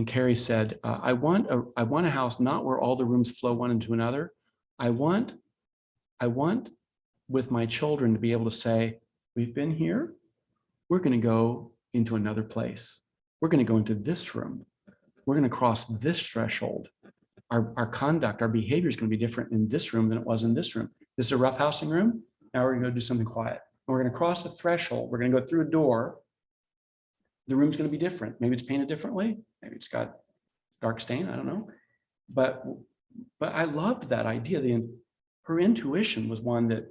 Carrie said, I want a house not where all the rooms flow one into another. I want with my children to be able to say, we've been here, we're going to go into another place. We're going to go into this room. We're going to cross this threshold. Our conduct, our behavior is going to be different in this room than it was in this room. This is a roughhousing room. Now we're going to go do something quiet. And we're going to cross a threshold. We're going to go through a door. The room's going to be different. Maybe it's painted differently. Maybe it's got dark stain. I don't know. But I loved that idea. Her intuition was one that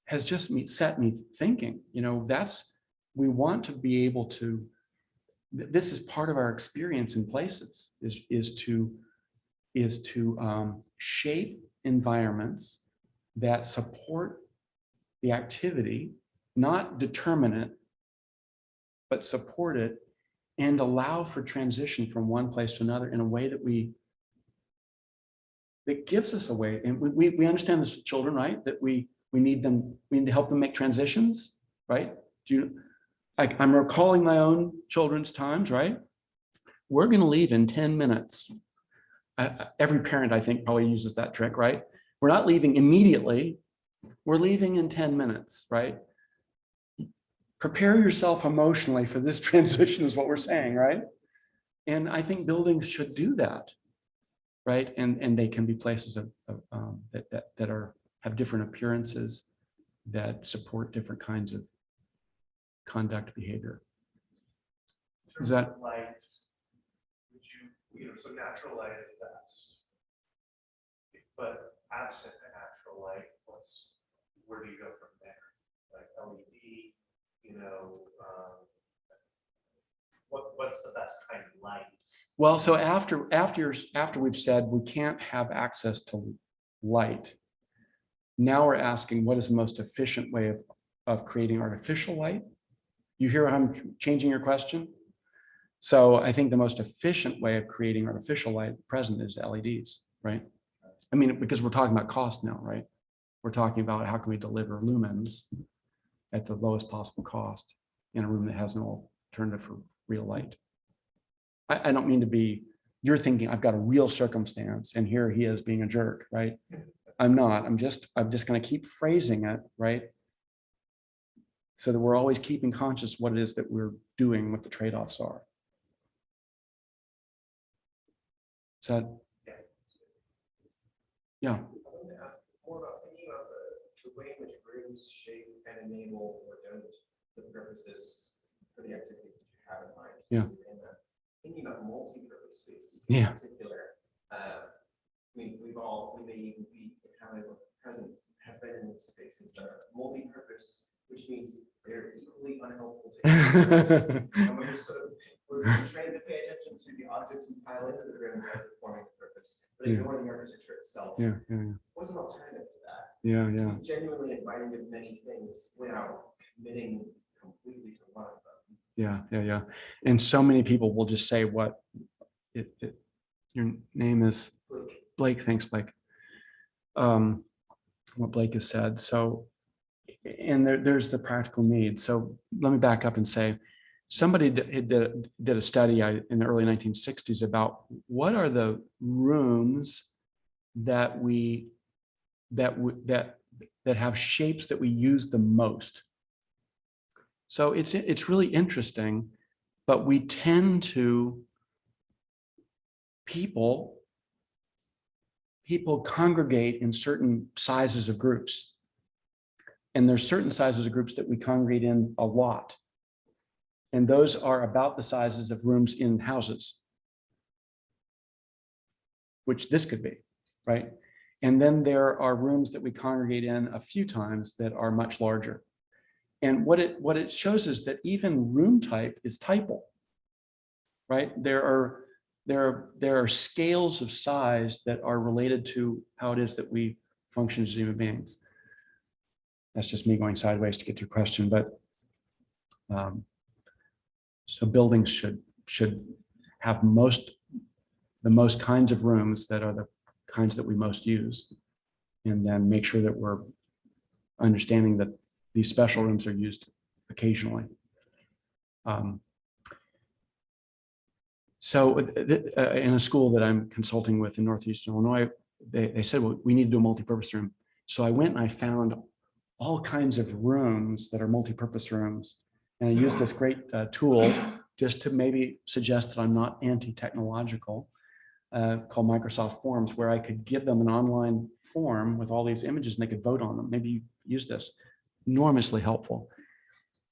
has just set me thinking, we want to be able to, this is part of our experience in places, is to shape environments that support the activity, not determine it, but support it and allow for transition from one place to another in a way that gives us a way. And we understand this with children, right? That we need to help them make transitions, right? I'm recalling my own children's times, right? We're going to leave in 10 minutes. Every parent, I think, probably uses that trick, right? We're not leaving immediately. We're leaving in 10 minutes, right? Prepare yourself emotionally for this transition is what we're saying, right? And I think buildings should do that, right? And they can be places that have different appearances that support different kinds of conduct behavior. Is that light? Would you, so natural light is best, but absent a natural light, where do you go from there? Like LED, what's the best kind of light? well, so after we've said we can't have access to light, now we're asking what is the most efficient way of creating artificial light? You hear how I'm changing your question? So I think the most efficient way of creating artificial light at present is LEDs, right? I mean, because we're talking about cost now, right? We're talking about how can we deliver lumens at the lowest possible cost in a room that has no alternative for real light. I don't mean to be, you're thinking I've got a real circumstance and here he is being a jerk, right? I'm not, I'm just going to keep phrasing it, right? So that we're always keeping conscious what it is that we're doing, what the trade-offs are. So, yeah. I wanted to ask more about thinking about the way in which rooms shape and enable or don't the purposes for the activities that you have in mind. Yeah. And thinking about multi-purpose spaces Yeah. in particular. We may even be having present have been in spaces that are multi-purpose, which means they're equally unhelpful to everyone. And we're trained to pay attention to the objects we pile into the room as forming a purpose, but ignore the architecture itself. Yeah. What's an alternative to that? Yeah. Genuinely inviting to many things without committing completely to one of them. Yeah. And so many people will just say what your name is Blake. Thanks, Blake. What Blake has said. So, and there's the practical need. So let me back up and say, somebody did a study in the early 1960s about what are the rooms that have shapes that we use the most. So it's really interesting, but we tend to people congregate in certain sizes of groups. And there's certain sizes of groups that we congregate in a lot. And those are about the sizes of rooms in houses, which this could be, right? And then there are rooms that we congregate in a few times that are much larger. And what it shows is that even room type is typal, right? There are scales of size that are related to how it is that we function as human beings. That's just me going sideways to get to your question, but so buildings should have the most kinds of rooms that are the kinds that we most use, and then make sure that we're understanding that these special rooms are used occasionally. So in a school that I'm consulting with in Northeast Illinois, they said, well, we need to do a multi-purpose room. So I went and I found all kinds of rooms that are multi-purpose rooms. And I use this great tool just to maybe suggest that I'm not anti-technological, called Microsoft Forms, where I could give them an online form with all these images and they could vote on them. Maybe you use this. Enormously helpful.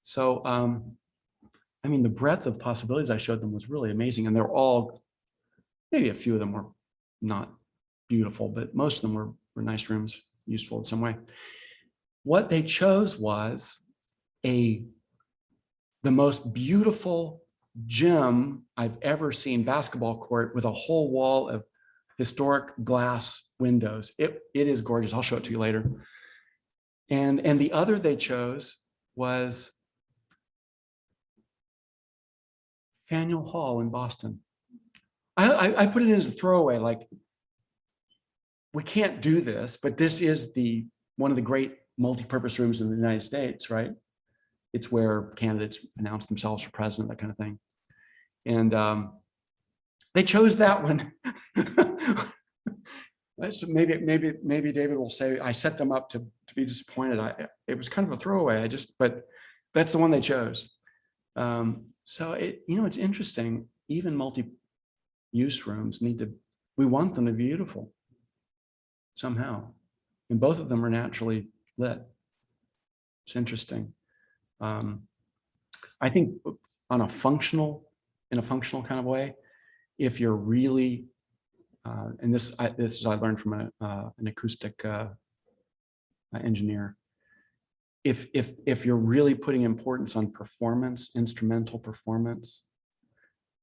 So, I mean, the breadth of possibilities I showed them was really amazing. And they're all, maybe a few of them were not beautiful, but most of them were nice rooms, useful in some way. What they chose was the most beautiful gym I've ever seen, basketball court with a whole wall of historic glass windows. It is gorgeous. I'll show it to you later. And the other they chose was Faneuil Hall in Boston. I put it in as a throwaway, like, we can't do this, but this is one of the great multi-purpose rooms in the United States, right? It's where candidates announce themselves for president, that kind of thing. And they chose that one. So maybe David will say I set them up to be disappointed. It was kind of a throwaway. But that's the one they chose. So it's interesting. Even multi-use rooms we want them to be beautiful somehow, and both of them are naturally lit. It's interesting. I think in a functional kind of way, if you're really and this is I learned from an acoustic engineer. If you're really putting importance on performance, instrumental performance,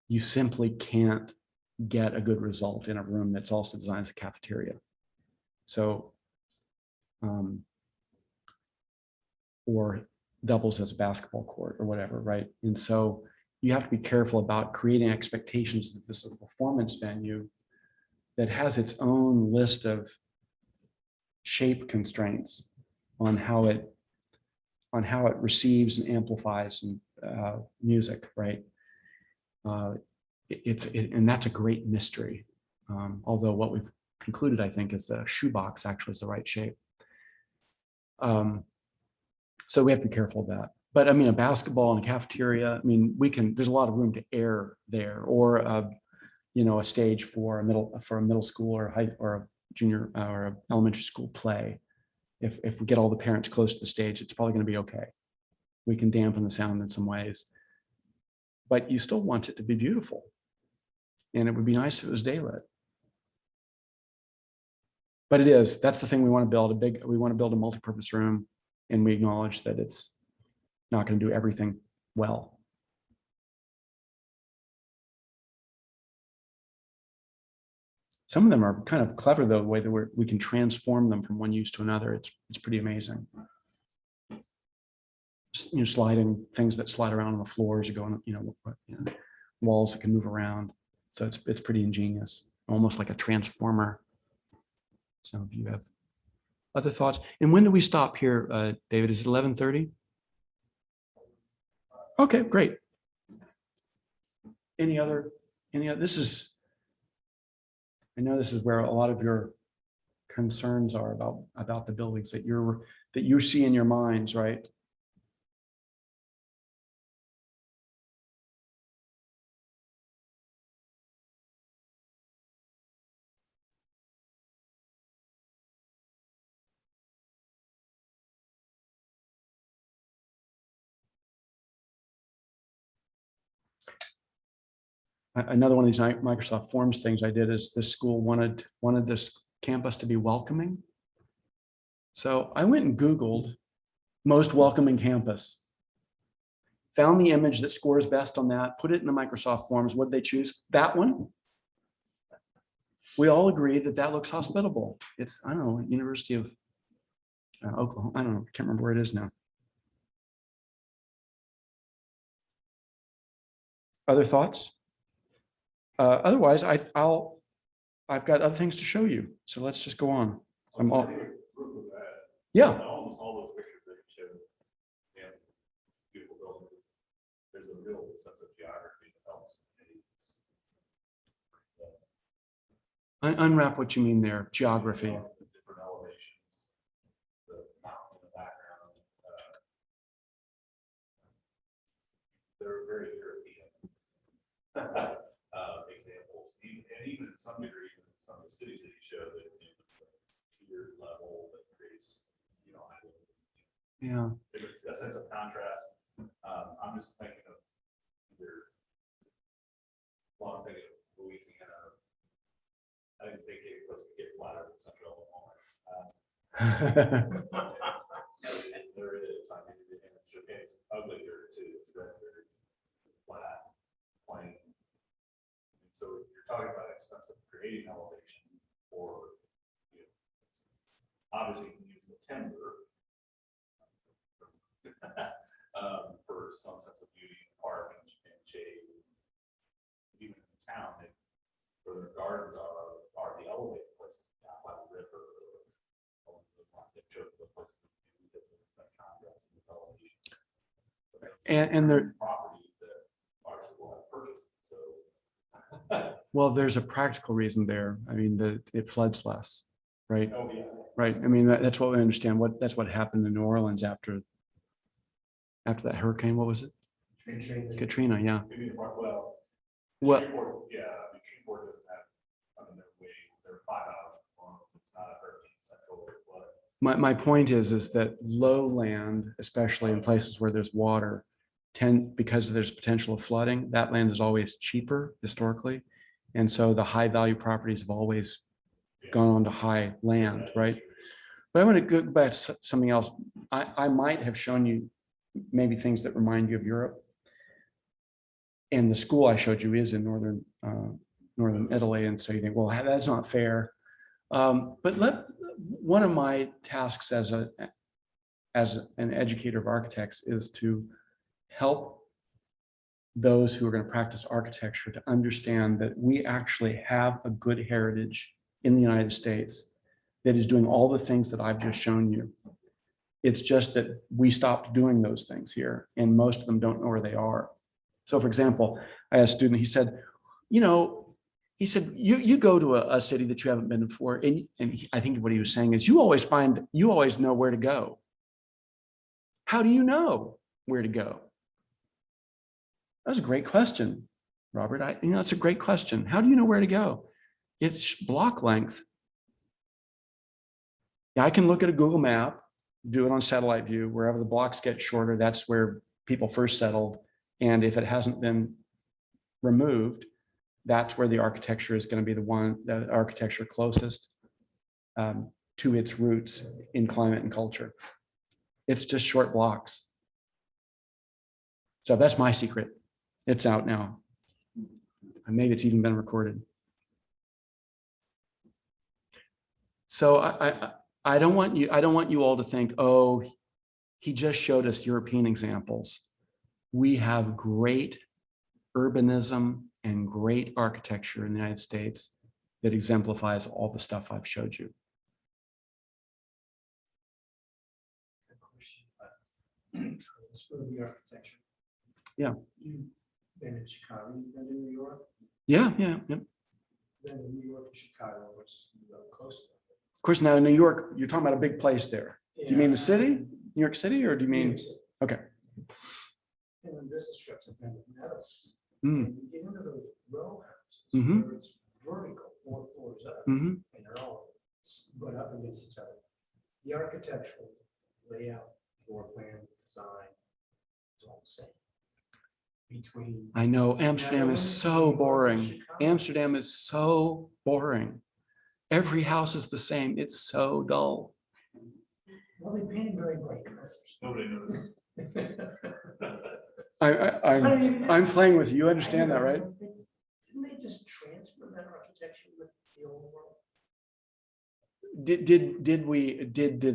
you simply can't get a good result in a room that's also designed as a cafeteria. So, or doubles as a basketball court or whatever, right? And so you have to be careful about creating expectations that this is a performance venue that has its own list of shape constraints on how it receives and amplifies music, right? And that's a great mystery. Although what we've concluded, I think, is the shoebox actually is the right shape. So we have to be careful of that. But I mean, a basketball and a cafeteria, I mean, there's a lot of room to err there, or a stage for a middle school or a junior or a elementary school play. If we get all the parents close to the stage, it's probably going to be okay. We can dampen the sound in some ways, but you still want it to be beautiful. And it would be nice if it was daylit. But it is. That's the thing we want to build. We want to build a multi-purpose room, and we acknowledge that it's not going to do everything well. Some of them are kind of clever, though, the way that we can transform them from one use to another. It's pretty amazing. Sliding things that slide around on the floors, you go on, walls that can move around. So it's pretty ingenious, almost like a transformer. So if you have other thoughts, and when do we stop here, David? Is it 11:30? Okay, great. Any other? I know this is where a lot of your concerns are about the buildings that you see in your minds, right? Another one of these Microsoft Forms things I did is this school wanted this campus to be welcoming. So I went and Googled most welcoming campus, found the image that scores best on that, put it in the Microsoft Forms. What did they choose? That one. We all agree that looks hospitable. It's, I don't know, University of Oklahoma. I don't know, can't remember where it is now. Other thoughts? Otherwise, I've got other things to show you. So let's just go on. Yeah. Almost all those pictures that you showed, yeah, beautiful buildings. There's a real sense of geography that helps. Unwrap what you mean there. Geography. The different elevations, the mountains in the background, And even in some degree, even in some of the cities that you showed, that tier level that creates, Yeah. it's a sense of contrast. I'm just thinking of either, well, I'm thinking of Louisiana. I didn't think it was to get flatter than Central Illinois. And there is, I mean, it's ugly here too. It's very, very flat, plain. And so you're talking about expensive creating elevation for, obviously you can use the timber for some sense of beauty, park and shade. Even in town, where their gardens are the elevated places, down by the river. And there, property that our school has purchased, so. well, there's a practical reason there. I mean, it floods less, right? Oh, yeah. Right. I mean, that's what we understand. That's what happened in New Orleans after that hurricane. What was it? Katrina. Yeah. Well. Well, Shreveport, yeah, I mean, Shreveport doesn't have, I mean, they're 5 hours long, it's not a hurricane central flood. my point is that lowland, especially in places where there's water, because there's potential of flooding, that land is always cheaper historically. And so the high value properties have always gone on to high land, right? But I want to go back to something else. I might have shown you maybe things that remind you of Europe. And the school I showed you is in northern Italy. And so you think, well, that's not fair. But one of my tasks as an educator of architects is to help those who are going to practice architecture to understand that we actually have a good heritage in the United States that is doing all the things that I've just shown you. It's just that we stopped doing those things here, and most of them don't know where they are. So for example, I had a student, he said, you go to a city that you haven't been before, and I think what he was saying is you always know where to go. How do you know where to go? That was a great question, Robert. That's a great question. How do you know where to go? It's block length. Yeah, I can look at a Google map, do it on satellite view, wherever the blocks get shorter, that's where people first settled. And if it hasn't been removed, that's where the architecture is going to be the architecture closest to its roots in climate and culture. It's just short blocks. So that's my secret. It's out now. And maybe it's even been recorded. So I don't want you all to think, oh, he just showed us European examples. We have great urbanism and great architecture in the United States that exemplifies all the stuff I've showed you. Transfer the architecture. Yeah. You've been in Chicago, you've been in New York. Yeah. Been in New York and Chicago, which is close. Of course, now in New York, you're talking about a big place there. Do you mean the city, New York City, or do you mean? Okay. And on business trips, I've been to Meadows. Mm. And you get into those row houses Mhm. where it's vertical, 4 floors up, Mhm. and they're all butt up against each other. The architectural layout, floor plan, design, it's all the same. Between I know Amsterdam is Netherlands, so New York, and boring. Chicago. Amsterdam is so boring. Every house is the same. It's so dull. Well, they paint very bright colors. Nobody knows. I'm playing with you. You understand that, right? Didn't they just transfer that architecture with the old world? Did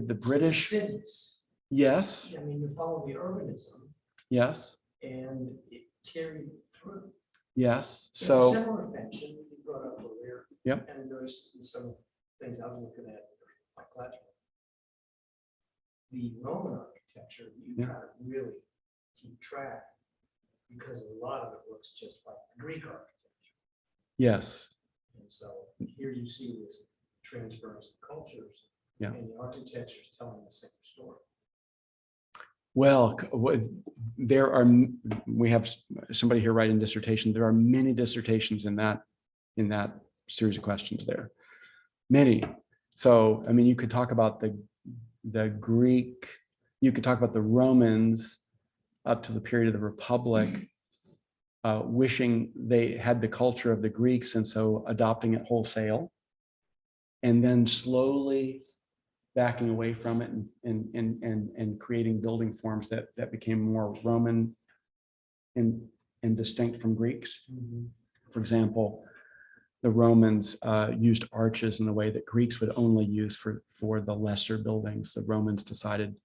the British? Cities. Yes, I mean, you follow the urbanism yes, and it carried through. yes. It's So, similar mention you brought up earlier. Yep. And there's some things I was looking at, like Classroom. The Roman architecture, you've Yeah. got to really keep track because a lot of it looks just like Greek architecture. yes, And so here you see this transference of cultures. Yeah. And the architecture is telling the same story. well, we have somebody here writing dissertation. There are many dissertations in that series of questions there. Many. So, I mean, you could talk about the Greek, you could talk about the Romans up to the period of the Republic, wishing they had the culture of the Greeks and so adopting it wholesale, and then slowly backing away from it and creating building forms that became more Roman and distinct from Greeks. For example, the Romans used arches in a way that Greeks would only use for the lesser buildings. The Romans decided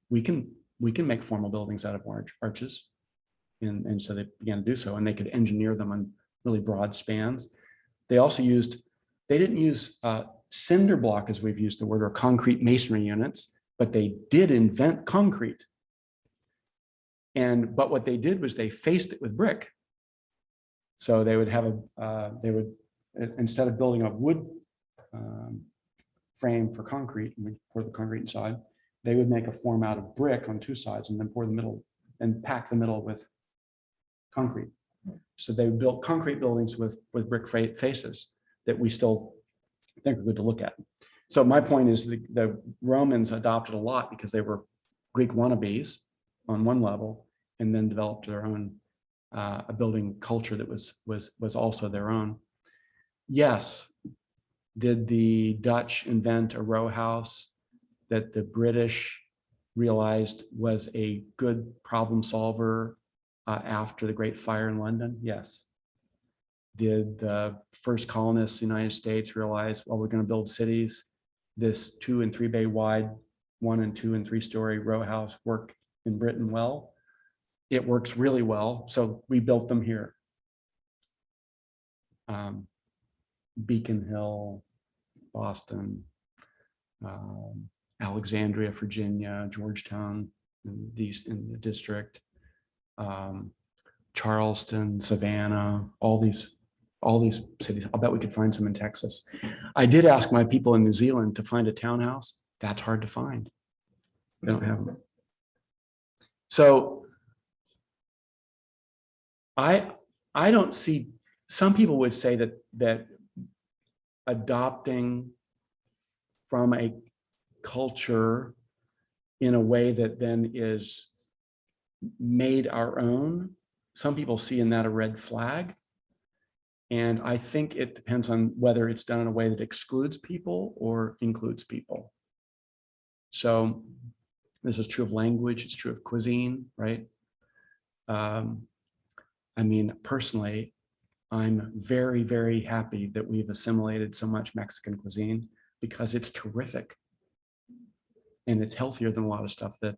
we can make formal buildings out of arches. And so they began to do so, and they could engineer them on really broad spans. They also they didn't use cinder block as we've used the word, or concrete masonry units, but they did invent concrete. But what they did was they faced it with brick. So they would have instead of building a wood frame for concrete, and we pour the concrete inside, they would make a form out of brick on two sides and then pour the middle and pack the middle with concrete. So they built concrete buildings with brick faces that we still think are good to look at. So my point is the Romans adopted a lot because they were Greek wannabes on one level, and then developed their own a building culture that was also their own. Yes, did the Dutch invent a row house that the British realized was a good problem solver after the Great Fire in London? Yes. Did the first colonists in the United States realize, well, we're going to build cities, this 2 and 3 bay wide, 1 and 2 and 3 story row house work in Britain well? It works really well, so we built them here. Beacon Hill, Boston, Alexandria, Virginia, Georgetown in the district, Charleston, Savannah, all these cities. I'll bet we could find some in Texas. I did ask my people in New Zealand to find a townhouse. That's hard to find. They don't have them. So I don't see, some people would say that adopting from a culture in a way that then is made our own, some people see in that a red flag. And I think it depends on whether it's done in a way that excludes people or includes people. So this is true of language, it's true of cuisine, right? I mean, personally, I'm very, very happy that we've assimilated so much Mexican cuisine because it's terrific. And it's healthier than a lot of stuff that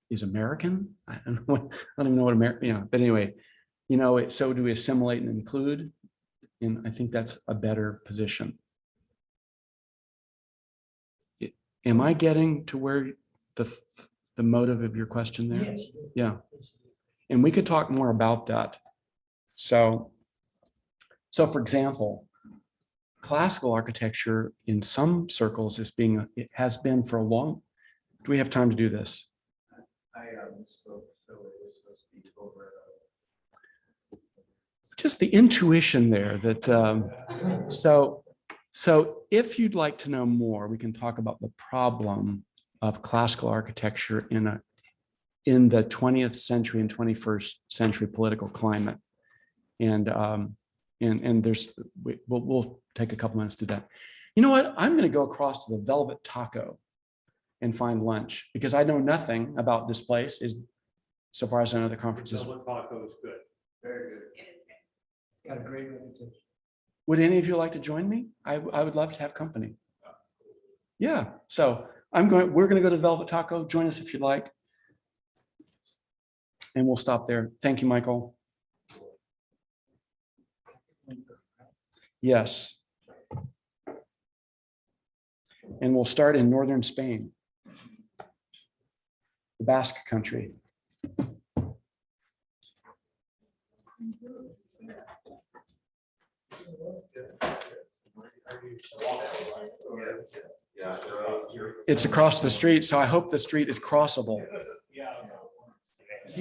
is American. I don't even know what American, but anyway, so do we assimilate and include? And I think that's a better position. Am I getting to where the motive of your question there? Yes. Yeah. And we could talk more about that. So for example, classical architecture in some circles it has been for a long, do we have time to do this? I spoke, so it was supposed to be over. Just the intuition there that, so if you'd like to know more, we can talk about the problem of classical architecture in the 20th century and 21st century political climate. And we'll take a couple minutes to do that. You know what? I'm going to go across to the Velvet Taco and find lunch because I know nothing about this place. So far as I know, the conference is Taco is good. Very good. Got a great reputation. Would any of you like to join me? I would love to have company. Yeah. So we're going to go to the Velvet Taco. Join us if you'd like. And we'll stop there. Thank you, Michael. Yes. And we'll start in northern Spain, the Basque country. It's across the street, so I hope the street is crossable.